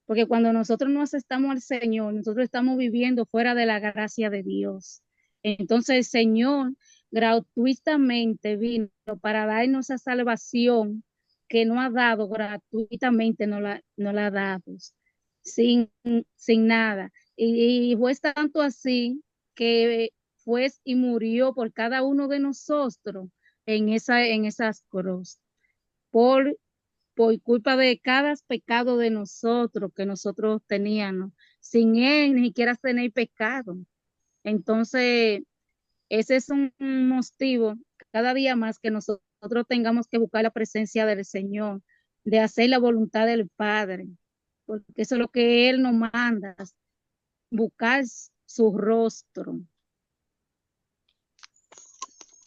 Porque cuando nosotros no aceptamos al Señor, nosotros estamos viviendo fuera de la gracia de Dios. Entonces el Señor gratuitamente vino para darnos esa salvación que no ha dado gratuitamente, no la ha dado, sin, sin nada. Y fue tanto así que fue y murió por cada uno de nosotros en esas cruz. Por culpa de cada pecado de nosotros que nosotros teníamos. Sin Él ni siquiera tener pecado. Entonces, ese es un motivo cada día más que nosotros tengamos que buscar la presencia del Señor, de hacer la voluntad del Padre, porque eso es lo que Él nos manda, buscar su rostro.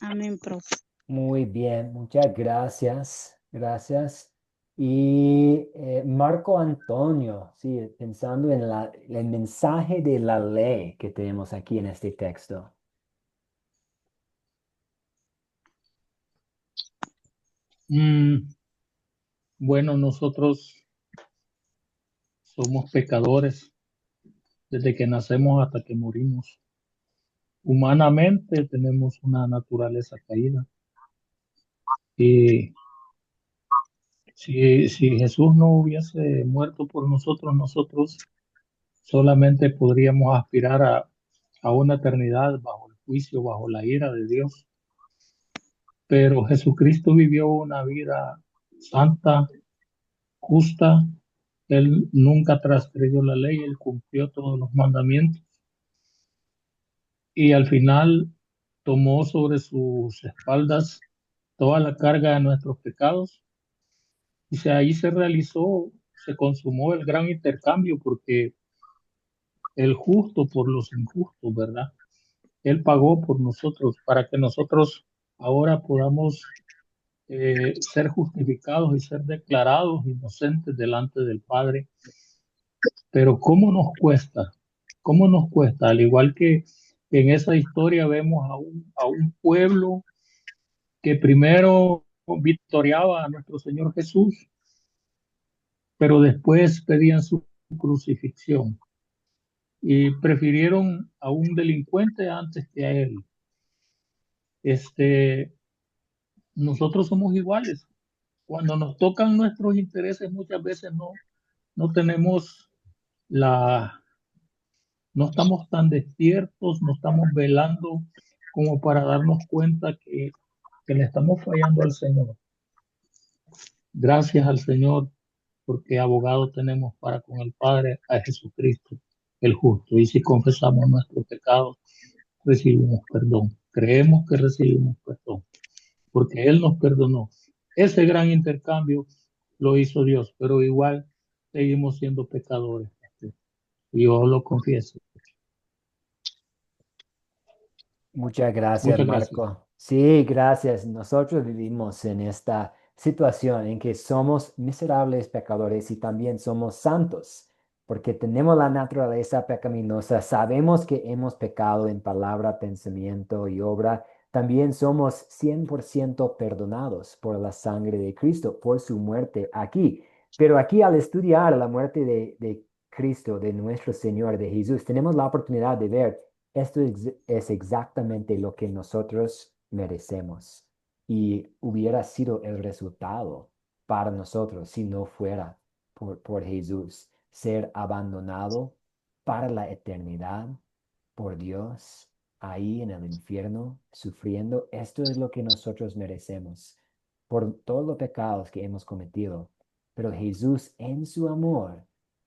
Amén, profe. Muy bien, muchas gracias. Gracias. Y Marco Antonio, sí, pensando en el mensaje de la ley que tenemos aquí en este texto. Bueno, nosotros somos pecadores desde que nacemos hasta que morimos. Humanamente tenemos una naturaleza caída. Y si Jesús no hubiese muerto por nosotros, nosotros solamente podríamos aspirar a una eternidad bajo el juicio, bajo la ira de Dios. Pero Jesucristo vivió una vida santa, justa. Él nunca transgredió la ley, él cumplió todos los mandamientos y al final tomó sobre sus espaldas toda la carga de nuestros pecados. Y ahí se realizó, se consumó el gran intercambio porque el justo por los injustos, ¿verdad? Él pagó por nosotros para que nosotros ahora podamos ser justificados y ser declarados inocentes delante del Padre. Pero ¿cómo nos cuesta? ¿Cómo nos cuesta? Al igual que en esa historia vemos a un pueblo que primero victoriaba a nuestro Señor Jesús, pero después pedían su crucifixión y prefirieron a un delincuente antes que a él. Nosotros somos iguales. Cuando nos tocan nuestros intereses, muchas veces no tenemos no estamos tan despiertos, no estamos velando como para darnos cuenta que le estamos fallando al Señor. Gracias al Señor, porque abogado tenemos para con el Padre a Jesucristo, el justo. Y si confesamos nuestros pecados, recibimos perdón. Creemos que recibimos perdón, porque Él nos perdonó. Ese gran intercambio lo hizo Dios, pero igual seguimos siendo pecadores. Yo lo confieso. Muchas gracias, Muchas gracias. Marco. Sí, gracias. Nosotros vivimos en esta situación en que somos miserables pecadores y también somos santos, porque tenemos la naturaleza pecaminosa, sabemos que hemos pecado en palabra, pensamiento y obra. También somos 100% perdonados por la sangre de Cristo, por su muerte aquí. Pero aquí al estudiar la muerte de Cristo, de nuestro Señor, de Jesús, tenemos la oportunidad de ver esto es exactamente lo que nosotros merecemos. y hubiera sido el resultado para nosotros si no fuera por Jesús, ser abandonado para la eternidad por Dios ahí en el infierno, sufriendo. Esto es lo que nosotros merecemos por todos los pecados que hemos cometido. Pero Jesús, en su amor,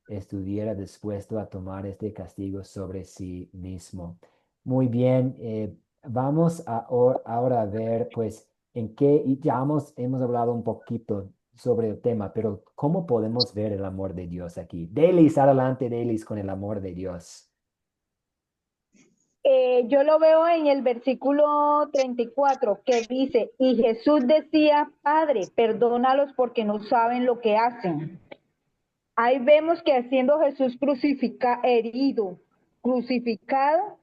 estuviera dispuesto a tomar este castigo sobre sí mismo. Muy bien, vamos ahora a ver, pues, en qué, y ya hemos hablado un poquito sobre el tema, pero ¿cómo podemos ver el amor de Dios aquí? Delis, adelante, Delis, con el amor de Dios. Yo lo veo en el versículo 34 que dice, y Jesús decía, Padre, perdónalos porque no saben lo que hacen. Ahí vemos que siendo Jesús herido, crucificado,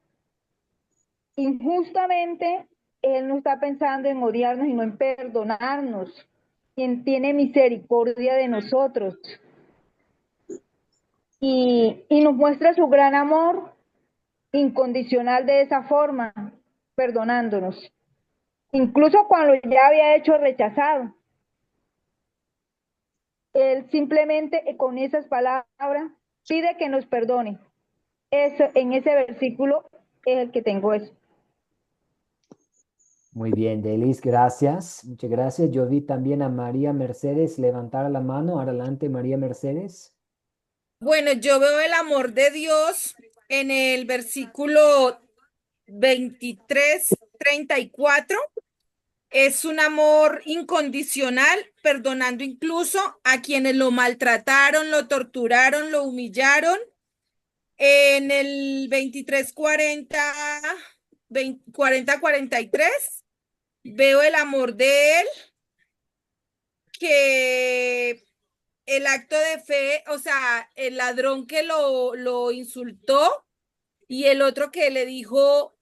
injustamente, Él no está pensando en odiarnos, sino en perdonarnos. Quien tiene misericordia de nosotros. Y nos muestra su gran amor incondicional de esa forma, perdonándonos. Incluso cuando ya había hecho rechazado. Él simplemente con esas palabras pide que nos perdone. Eso, en ese versículo es el que tengo eso. Muy bien, Delis, gracias. Muchas gracias. Yo vi también a María Mercedes levantar la mano. Adelante, María Mercedes. Bueno, yo veo el amor de Dios en el versículo 23-34. Es un amor incondicional, perdonando incluso a quienes lo maltrataron, lo torturaron, lo humillaron. En el 23-40-43, veo el amor de él, que el acto de fe, o sea, el ladrón que lo insultó y el otro que le dijo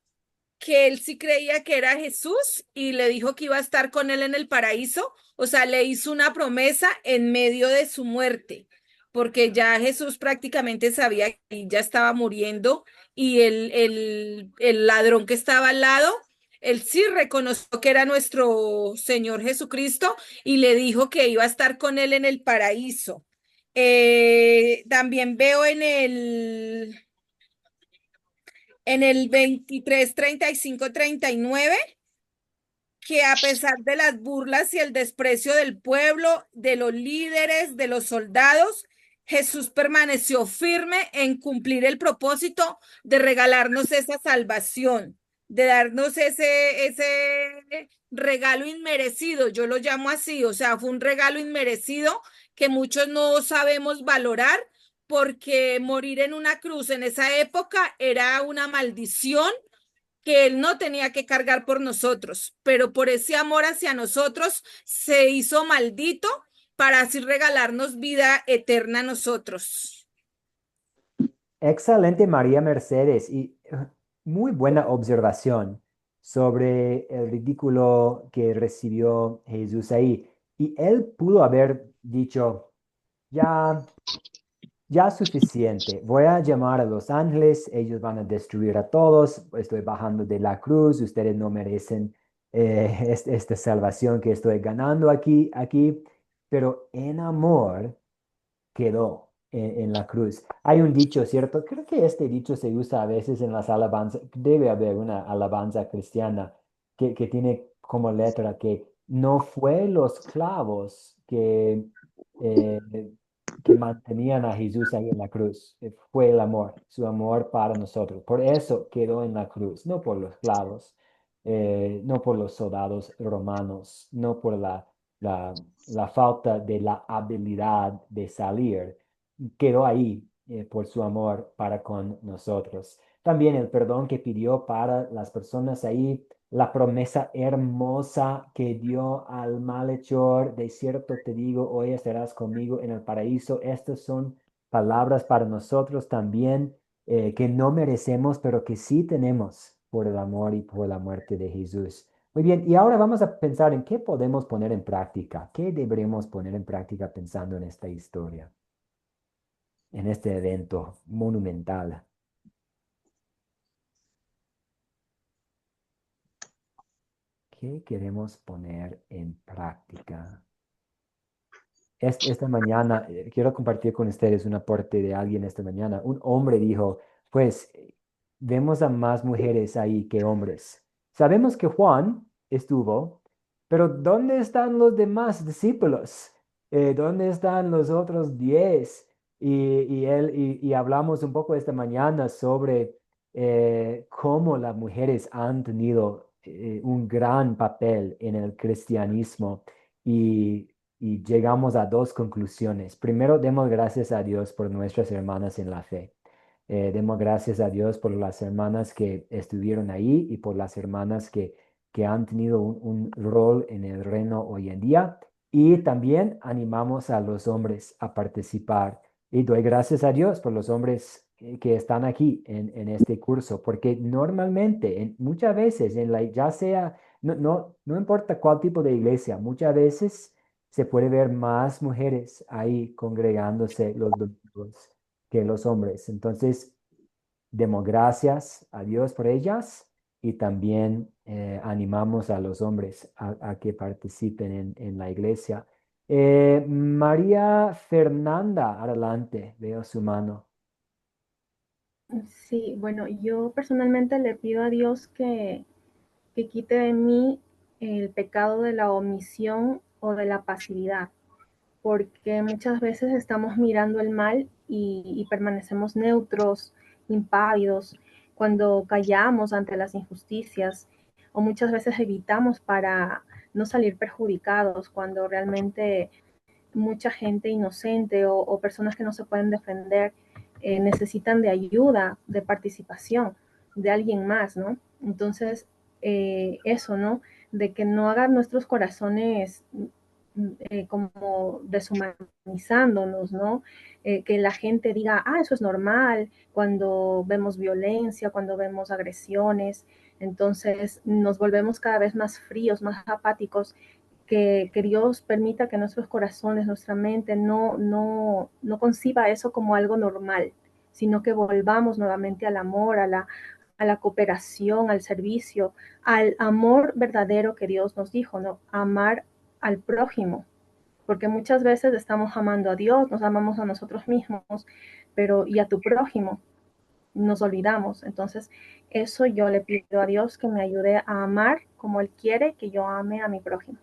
que él sí creía que era Jesús y le dijo que iba a estar con él en el paraíso, o sea, le hizo una promesa en medio de su muerte, porque ya Jesús prácticamente sabía que ya estaba muriendo y el ladrón que estaba al lado, él sí reconoció que era nuestro Señor Jesucristo y le dijo que iba a estar con él en el paraíso. También veo en el 23-35-39 que a pesar de las burlas y el desprecio del pueblo, de los líderes, de los soldados, Jesús permaneció firme en cumplir el propósito de regalarnos esa salvación, de darnos ese regalo inmerecido. Yo lo llamo así, o sea, fue un regalo inmerecido que muchos no sabemos valorar, porque morir en una cruz en esa época era una maldición que él no tenía que cargar por nosotros, pero por ese amor hacia nosotros se hizo maldito para así regalarnos vida eterna a nosotros. Excelente, María Mercedes. Y muy buena observación sobre el ridículo que recibió Jesús ahí. Y él pudo haber dicho, ya, ya suficiente, voy a llamar a los ángeles, ellos van a destruir a todos, estoy bajando de la cruz, ustedes no merecen esta salvación que estoy ganando aquí, pero en amor quedó en la cruz. Hay un dicho, ¿cierto? Creo que este dicho se usa a veces en las alabanzas. Debe haber una alabanza cristiana que tiene como letra que no fue los clavos eh, que mantenían a Jesús ahí en la cruz. Fue el amor, su amor para nosotros. Por eso quedó en la cruz, no por los clavos, no por los soldados romanos, no por la falta de la habilidad de salir, quedó ahí por su amor para con nosotros. También el perdón que pidió para las personas ahí, la promesa hermosa que dio al malhechor, de cierto te digo, hoy estarás conmigo en el paraíso. Estas son palabras para nosotros también que no merecemos, pero que sí tenemos por el amor y por la muerte de Jesús. Muy bien, y ahora vamos a pensar en qué podemos poner en práctica, qué deberemos poner en práctica pensando en esta historia, en este evento monumental. ¿Qué queremos poner en práctica? Esta mañana, quiero compartir con ustedes un aporte de alguien esta mañana. Un hombre dijo, pues, vemos a más mujeres ahí que hombres. Sabemos que Juan estuvo, pero ¿dónde están los demás discípulos? ¿Dónde están los otros 10? Y hablamos un poco esta mañana sobre cómo las mujeres han tenido un gran papel en el cristianismo. Y llegamos a dos conclusiones. Primero, demos gracias a Dios por nuestras hermanas en la fe. Demos gracias a Dios por las hermanas que estuvieron ahí y por las hermanas que han tenido un rol en el reino hoy en día. Y también animamos a los hombres a participar. Y doy gracias a Dios por los hombres que están aquí en este curso, porque normalmente, muchas veces, ya sea, no importa cuál tipo de iglesia, muchas veces se puede ver más mujeres ahí congregándose los domingos que los hombres. Entonces, demos gracias a Dios por ellas y también animamos a los hombres a que participen en la iglesia. María Fernanda, adelante, veo su mano. Sí, bueno, yo personalmente le pido a Dios que quite de mí el pecado de la omisión o de la pasividad, porque muchas veces estamos mirando el mal y permanecemos neutros, impávidos, cuando callamos ante las injusticias, o muchas veces evitamos para no salir perjudicados, cuando realmente mucha gente inocente o personas que no se pueden defender necesitan de ayuda, de participación de alguien más, ¿no? Entonces, eso, ¿no? De que no hagan nuestros corazones como deshumanizándonos, ¿no? Que la gente diga, ah, eso es normal, cuando vemos violencia, cuando vemos agresiones, entonces nos volvemos cada vez más fríos, más apáticos, que Dios permita que nuestros corazones, nuestra mente no conciba eso como algo normal, sino que volvamos nuevamente al amor, a la cooperación, al servicio, al amor verdadero que Dios nos dijo, ¿no? Amar al prójimo, porque muchas veces estamos amando a Dios, nos amamos a nosotros mismos, pero y a tu prójimo nos olvidamos. Entonces, eso yo le pido a Dios que me ayude a amar como Él quiere que yo ame a mi prójimo.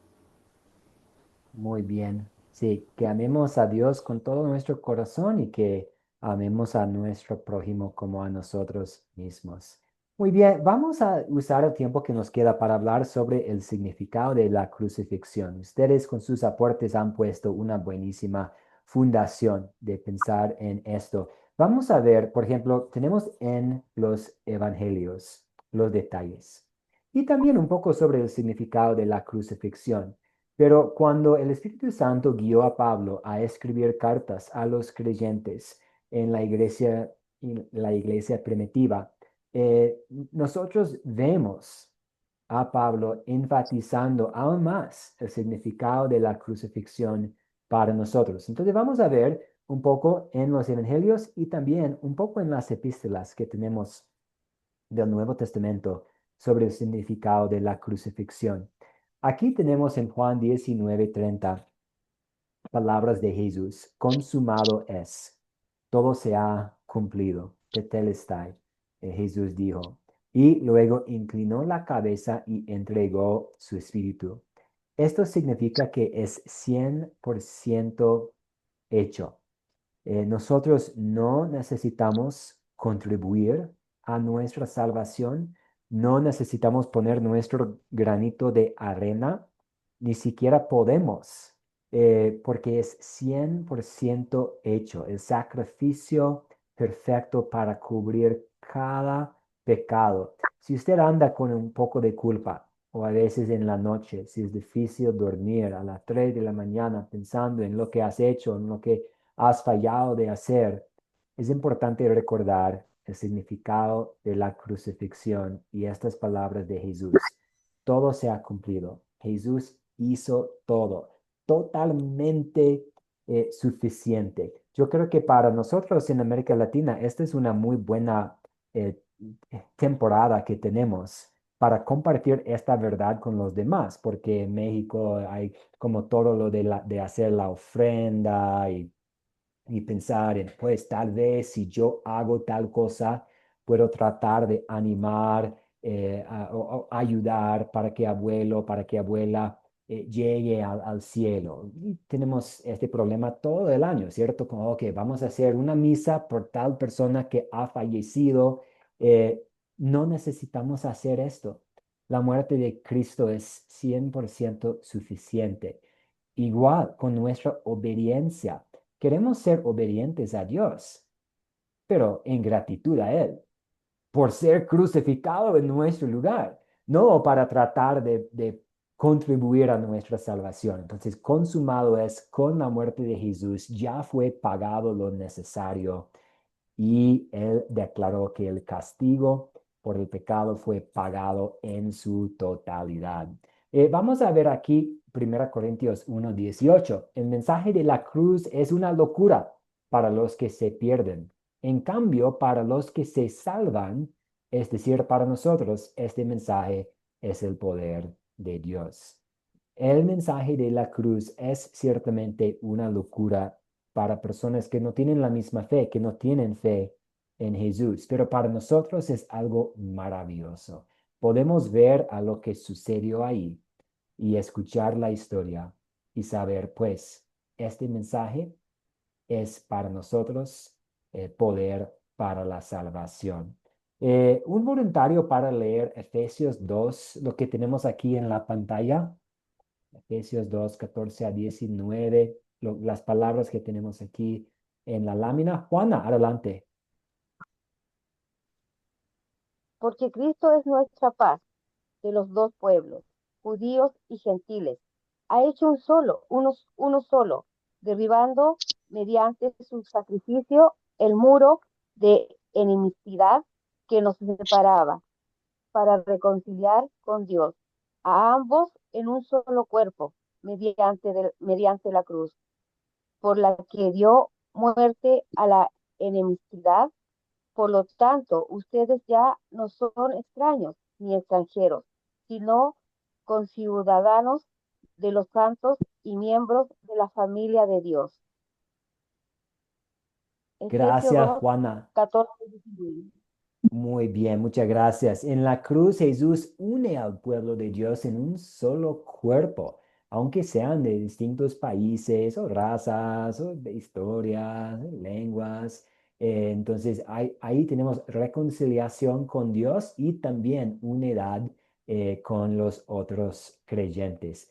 Muy bien. Sí, que amemos a Dios con todo nuestro corazón y que amemos a nuestro prójimo como a nosotros mismos. Muy bien, vamos a usar el tiempo que nos queda para hablar sobre el significado de la crucifixión. Ustedes con sus aportes han puesto una buenísima fundación de pensar en esto. Vamos a ver, por ejemplo, tenemos en los evangelios los detalles y también un poco sobre el significado de la crucifixión. Pero cuando el Espíritu Santo guió a Pablo a escribir cartas a los creyentes en la iglesia primitiva, nosotros vemos a Pablo enfatizando aún más el significado de la crucifixión para nosotros. Entonces vamos a ver un poco en los evangelios y también un poco en las epístolas que tenemos del Nuevo Testamento sobre el significado de la crucifixión. Aquí tenemos en Juan 19:30 palabras de Jesús. Consumado es. Todo se ha cumplido. Tetelestai. Jesús dijo. Y luego inclinó la cabeza y entregó su espíritu. Esto significa que es 100% hecho. Nosotros no necesitamos contribuir a nuestra salvación, no necesitamos poner nuestro granito de arena, ni siquiera podemos, porque es 100% hecho, el sacrificio perfecto para cubrir cada pecado. Si usted anda con un poco de culpa, o a veces en la noche, si es difícil dormir a las 3 de la mañana pensando en lo que has hecho, en lo que has fallado de hacer, es importante recordar el significado de la crucifixión y estas palabras de Jesús. Todo se ha cumplido. Jesús hizo todo, totalmente suficiente. Yo creo que para nosotros en América Latina, esta es una muy buena temporada que tenemos para compartir esta verdad con los demás, porque en México hay como todo lo de hacer la ofrenda y pensar en, pues tal vez si yo hago tal cosa, puedo tratar de animar o ayudar para que abuela llegue al cielo. Y tenemos este problema todo el año, ¿cierto? Como, ok, vamos a hacer una misa por tal persona que ha fallecido. eh, no necesitamos hacer esto. La muerte de Cristo es 100% suficiente. Igual con nuestra obediencia. Queremos ser obedientes a Dios, pero en gratitud a Él, por ser crucificado en nuestro lugar, no para tratar de contribuir a nuestra salvación. Entonces, consumado es con la muerte de Jesús, ya fue pagado lo necesario y Él declaró que el castigo por el pecado fue pagado en su totalidad. Vamos a ver aquí 1 Corintios 1:18. El mensaje de la cruz es una locura para los que se pierden. En cambio, para los que se salvan, es decir, para nosotros, este mensaje es el poder de Dios. El mensaje de la cruz es ciertamente una locura para personas que no tienen la misma fe, que no tienen fe en Jesús, pero para nosotros es algo maravilloso. Podemos ver a lo que sucedió ahí y escuchar la historia y saber, pues, este mensaje es para nosotros poder para la salvación. Un voluntario para leer Efesios 2, lo que tenemos aquí en la pantalla. Efesios 2, 14 a 19, las palabras que tenemos aquí en la lámina. Juana, adelante. Porque Cristo es nuestra paz de los dos pueblos, judíos y gentiles. Ha hecho uno solo, derribando mediante su sacrificio el muro de enemistad que nos separaba, para reconciliar con Dios a ambos en un solo cuerpo, mediante la cruz, por la que dio muerte a la enemistad. Por lo tanto, ustedes ya no son extraños ni extranjeros, sino conciudadanos de los santos y miembros de la familia de Dios. Efesios Gracias, 2, Juana. 14 y 19. Muy bien, muchas gracias. En la cruz Jesús une al pueblo de Dios en un solo cuerpo, aunque sean de distintos países o razas o de historias, lenguas. Entonces ahí tenemos reconciliación con Dios y también unidad con los otros creyentes.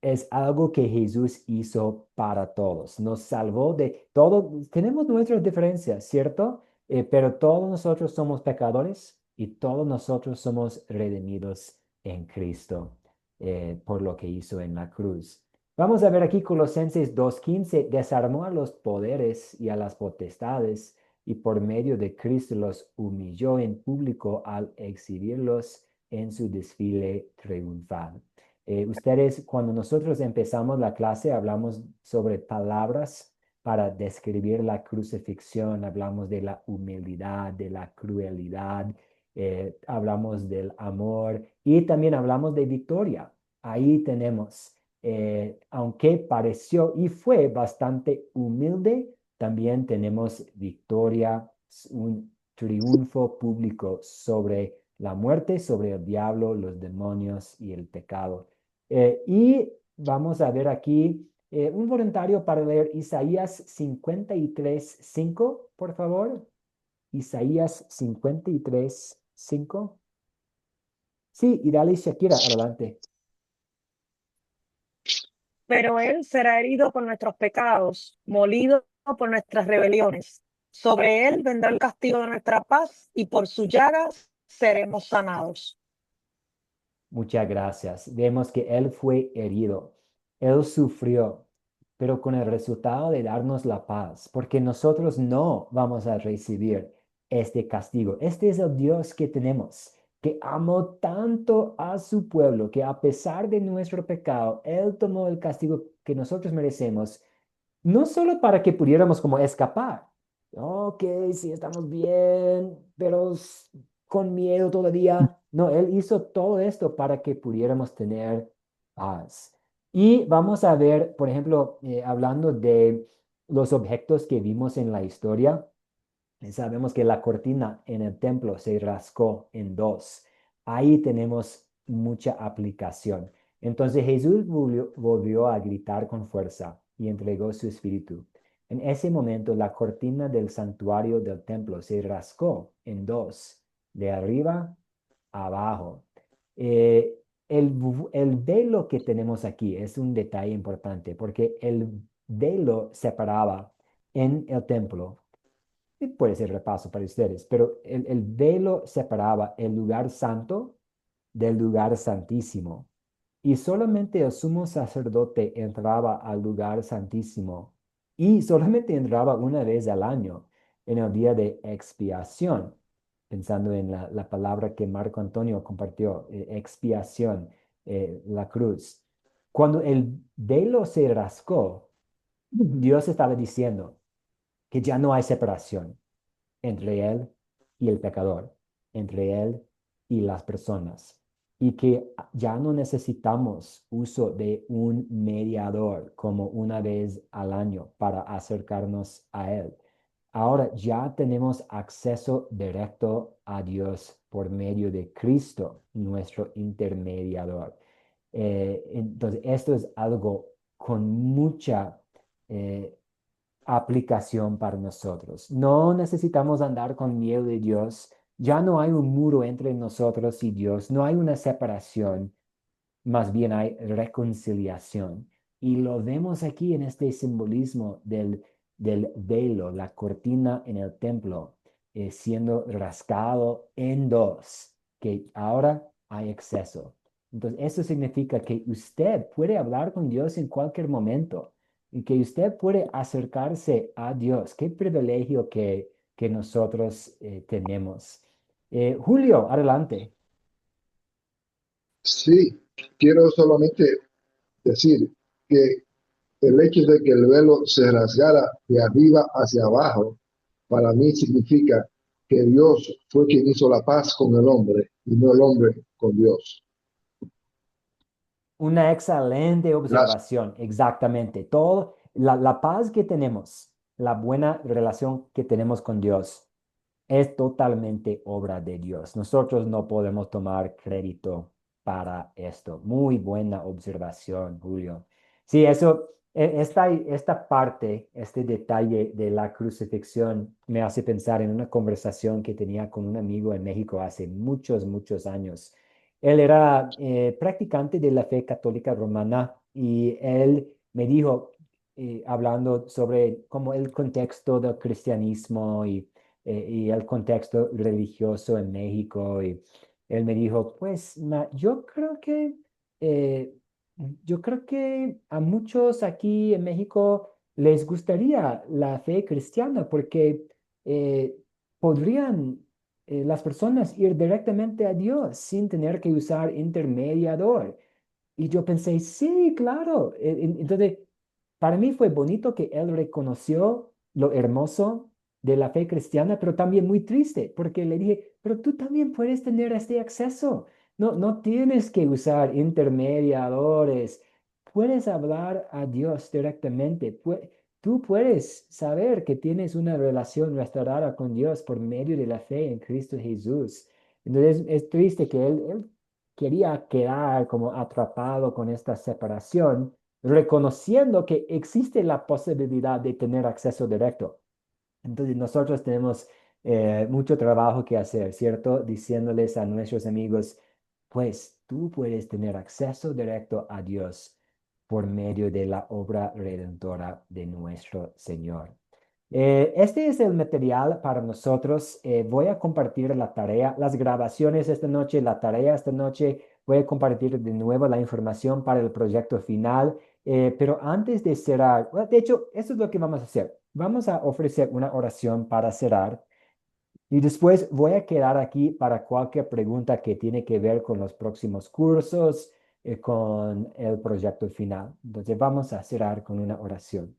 Es algo que Jesús hizo para todos. Nos salvó de todo. Tenemos nuestras diferencias, ¿cierto? Pero todos nosotros somos pecadores y todos nosotros somos redimidos en Cristo por lo que hizo en la cruz. Vamos a ver aquí Colosenses 2:15. Desarmó a los poderes y a las potestades y por medio de Cristo los humilló en público al exhibirlos en su desfile triunfal. Ustedes, cuando nosotros empezamos la clase, hablamos sobre palabras para describir la crucifixión, hablamos de la humildad, de la crueldad, hablamos del amor y también hablamos de victoria. Ahí tenemos, aunque pareció y fue bastante humilde, también tenemos victoria, un triunfo público sobre la muerte, sobre el diablo, los demonios y el pecado. Y vamos a ver aquí un voluntario para leer Isaías 53:5, por favor. Isaías 53:5. Sí, y dale Shakira, adelante. Pero él será herido por nuestros pecados, molido por nuestras rebeliones. Sobre él vendrá el castigo de nuestra paz y por sus llagas seremos sanados. Muchas gracias. Vemos que Él fue herido, Él sufrió, pero con el resultado de darnos la paz, porque nosotros no vamos a recibir este castigo. Este es el Dios que tenemos, que amó tanto a su pueblo, que a pesar de nuestro pecado, Él tomó el castigo que nosotros merecemos, no solo para que pudiéramos como escapar. Ok, sí, estamos bien, pero con miedo todavía. No, Él hizo todo esto para que pudiéramos tener paz. Y vamos a ver, por ejemplo, hablando de los objetos que vimos en la historia, sabemos que la cortina en el templo se rascó en dos. Ahí tenemos mucha aplicación. Entonces Jesús volvió a gritar con fuerza y entregó su espíritu. En ese momento la cortina del santuario del templo se rascó en dos, de arriba a abajo. El velo que tenemos aquí es un detalle importante porque el velo separaba en el templo, y puede ser repaso para ustedes, pero el velo separaba el lugar santo del lugar santísimo. Y solamente el sumo sacerdote entraba al lugar santísimo y solamente entraba una vez al año en el día de expiación, pensando en la palabra que Marco Antonio compartió, expiación, la cruz. Cuando el velo se rascó, Dios estaba diciendo que ya no hay separación entre él y el pecador, entre él y las personas, y que ya no necesitamos uso de un mediador como una vez al año para acercarnos a él. Ahora ya tenemos acceso directo a Dios por medio de Cristo, nuestro intermediador. Entonces, esto es algo con mucha aplicación para nosotros. No necesitamos andar con miedo de Dios. Ya no hay un muro entre nosotros y Dios. No hay una separación. Más bien hay reconciliación. Y lo vemos aquí en este simbolismo del velo, la cortina en el templo, siendo rascado en dos, que ahora hay acceso. Entonces, eso significa que usted puede hablar con Dios en cualquier momento y que usted puede acercarse a Dios. Qué privilegio que nosotros tenemos. Julio, adelante. Sí, quiero solamente decir que el hecho de que el velo se rasgara de arriba hacia abajo, para mí significa que Dios fue quien hizo la paz con el hombre y no el hombre con Dios. Una excelente Gracias. observación, exactamente. Todo, la paz que tenemos, la buena relación que tenemos con Dios, es totalmente obra de Dios. Nosotros no podemos tomar crédito para esto. Muy buena observación, Julio. Sí, eso, esta parte, este detalle de la crucifixión me hace pensar en una conversación que tenía con un amigo en México hace muchos, muchos años. Él era practicante de la fe católica romana y él me dijo, hablando sobre como el contexto del cristianismo y el contexto religioso en México. Y él me dijo, pues eh, yo creo que a muchos aquí en México les gustaría la fe cristiana porque eh, podrían las personas ir directamente a Dios sin tener que usar intermediador. Y yo pensé, sí, claro. Entonces, para mí fue bonito que él reconoció lo hermoso de la fe cristiana, pero también muy triste, porque le dije, pero tú también puedes tener este acceso. No, no tienes que usar intermediadores. Puedes hablar a Dios directamente. Tú puedes saber que tienes una relación restaurada con Dios por medio de la fe en Cristo Jesús. Entonces, es triste que él quería quedar como atrapado con esta separación, reconociendo que existe la posibilidad de tener acceso directo. Entonces nosotros tenemos mucho trabajo que hacer, ¿cierto? Diciéndoles a nuestros amigos, pues tú puedes tener acceso directo a Dios por medio de la obra redentora de nuestro Señor. Este es el material para nosotros. Voy a compartir la tarea, las grabaciones esta noche, la tarea esta noche. Voy a compartir de nuevo la información para el proyecto final. Pero antes de cerrar, bueno, de hecho, eso es lo que vamos a hacer. Vamos a ofrecer una oración para cerrar y después voy a quedar aquí para cualquier pregunta que tiene que ver con los próximos cursos, con el proyecto final. Entonces vamos a cerrar con una oración.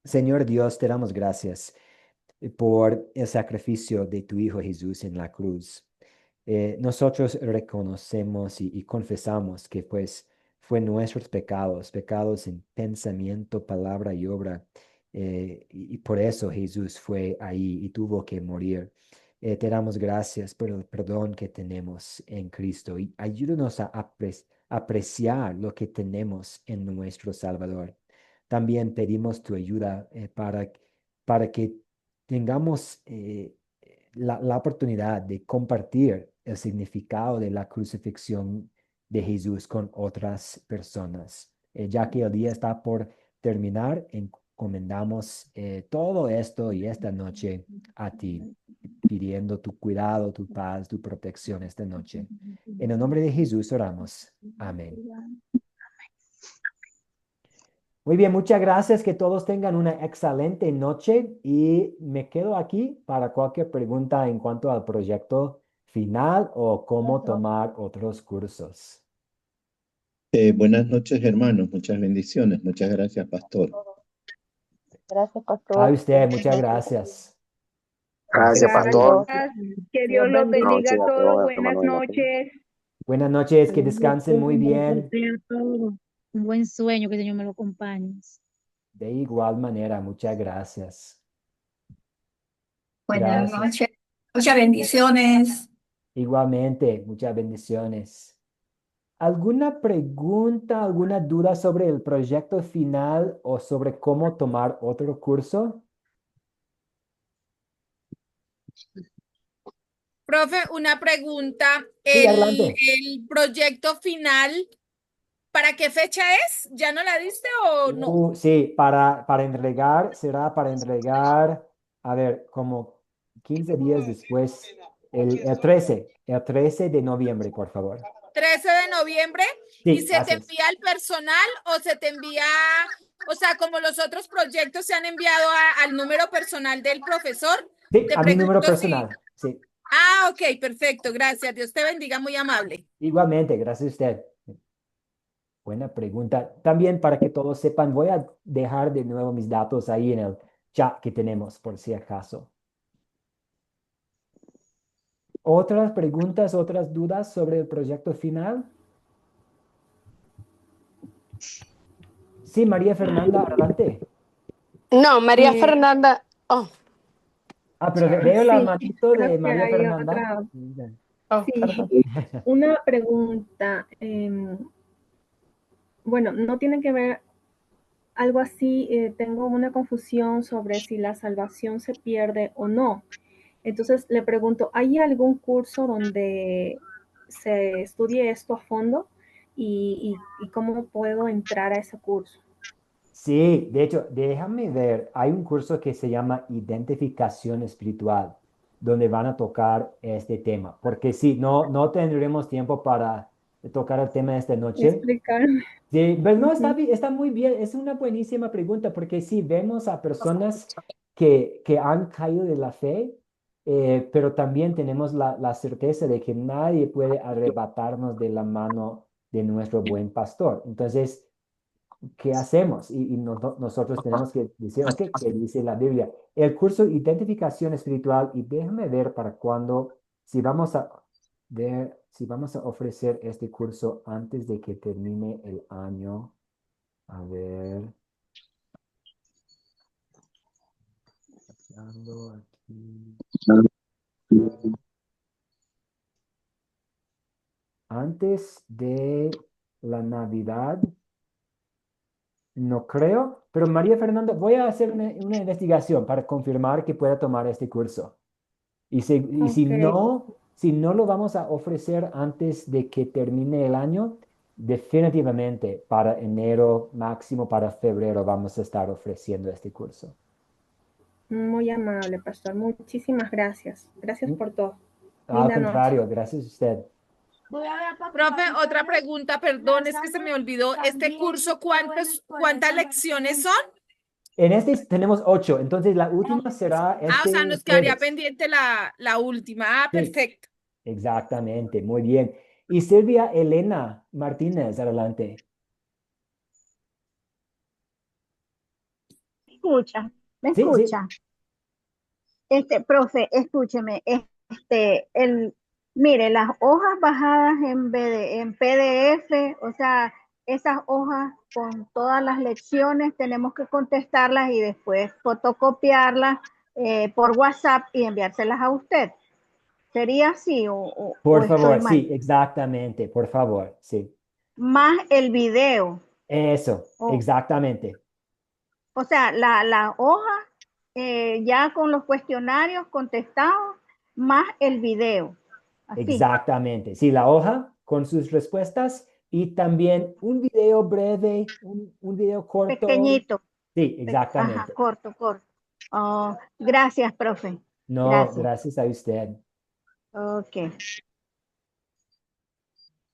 Señor Dios, te damos gracias por el sacrificio de tu Hijo Jesús en la cruz. nosotros reconocemos y confesamos que pues fue nuestros pecados en pensamiento, palabra y obra. Y por eso Jesús fue ahí y tuvo que morir. Te damos gracias por el perdón que tenemos en Cristo y ayúdanos a apreciar lo que tenemos en nuestro Salvador. También pedimos tu ayuda para que tengamos la oportunidad de compartir el significado de la crucifixión de Jesús con otras personas. Ya que el día está por terminar, encomendamos todo esto y esta noche a ti, pidiendo tu cuidado, tu paz, tu protección esta noche. En el nombre de Jesús oramos. Amén. Muy bien, muchas gracias. Que todos tengan una excelente noche y me quedo aquí para cualquier pregunta en cuanto al proyecto final o cómo tomar otros cursos. Buenas noches, hermanos. Muchas bendiciones. Muchas gracias, pastor. Gracias, A pastor. usted, muchas gracias. Gracias, pastor. Gracias. Que Dios los bendiga a todos. Buenas noches. Buenas noches, que descansen muy bien. Un buen sueño, que el Señor me lo acompañe. De igual manera, muchas gracias. Buenas Gracias. noches. Muchas bendiciones. Igualmente, muchas bendiciones. ¿Alguna pregunta, alguna duda sobre el proyecto final o sobre cómo tomar otro curso? Profe, una pregunta. Sí, adelante. El proyecto final, ¿para qué fecha es? ¿Ya no la diste o no? Sí, para entregar, será para entregar, a ver, como 15 días después, el 13 de noviembre, por favor. 13 de noviembre. ¿Y Sí, se así te es. envía al personal o se te envía, o sea, como los otros proyectos se han enviado al número personal del profesor? Sí, Te a mi número pregunto si... personal, sí. Ah, ok, perfecto, gracias. Dios te bendiga, muy amable. Igualmente, gracias a usted. Buena pregunta. También para que todos sepan, voy a dejar de nuevo mis datos ahí en el chat que tenemos, por si acaso. ¿Otras preguntas, otras dudas sobre el proyecto final? Sí, María Fernanda, adelante. No, María Fernanda. Oh, Pero veo la Sí, manito creo de que María hay Fernanda. oh, Sí, perdón. una pregunta. Bueno, no tiene que ver algo así. Tengo una confusión sobre si la salvación se pierde o no. Entonces le pregunto, ¿hay algún curso donde se estudie esto a fondo? ¿Y cómo puedo entrar a ese curso? Sí, de hecho, déjame ver, hay un curso que se llama Identificación Espiritual, donde van a tocar este tema, porque sí, no tendremos tiempo para tocar el tema de esta noche. Explicarme. Sí, pero no, Ujú. está muy bien, es una buenísima pregunta, porque sí, vemos a personas que han caído de la fe, pero también tenemos la certeza de que nadie puede arrebatarnos de la mano de nuestro buen pastor. Entonces, ¿qué hacemos? Y nosotros tenemos que decir, ok, ¿qué dice la Biblia? El curso Identificación Espiritual, y déjame ver para cuándo, si vamos a ver, si vamos a ofrecer este curso antes de que termine el año. A ver. Ando aquí. Antes de la Navidad. No creo, pero María Fernanda, voy a hacer una investigación para confirmar que pueda tomar este curso. Y si Ok. si no lo vamos a ofrecer antes de que termine el año, definitivamente para enero, máximo para febrero, vamos a estar ofreciendo este curso. Muy amable, pastor. Muchísimas gracias. Gracias por todo. Al Linda noche. contrario, gracias a usted. Profe, otra pregunta, perdón, es que se me olvidó. Este curso, ¿cuántas lecciones son? En este tenemos 8, entonces la última será Ah, o sea, este nos quedaría jueves. pendiente la última. Ah, Sí, perfecto. exactamente, muy bien. Y Silvia Elena Martínez, adelante. Escucha, me Sí, sí. escucha. Profe, escúcheme, Mire, las hojas bajadas en PDF, o sea, esas hojas con todas las lecciones tenemos que contestarlas y después fotocopiarlas por WhatsApp y enviárselas a usted. ¿Sería así o Por estoy favor, mal? sí, exactamente, por favor, sí. Más el video. Eso, exactamente. O sea, la hoja ya con los cuestionarios contestados, más el video. Así. Exactamente. Sí, la hoja con sus respuestas y también un video breve, un video corto. Pequeñito. Sí, exactamente. Ajá, corto. Oh, gracias, profe. No, gracias a usted. Ok.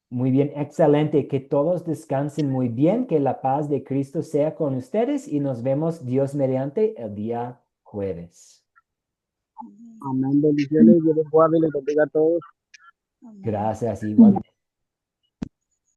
Muy bien, excelente. Que todos descansen muy bien, que la paz de Cristo sea con ustedes y nos vemos Dios mediante el día jueves. Amén, bendiciones, Dios les guarde y les bendiga a todos. Gracias, igualmente.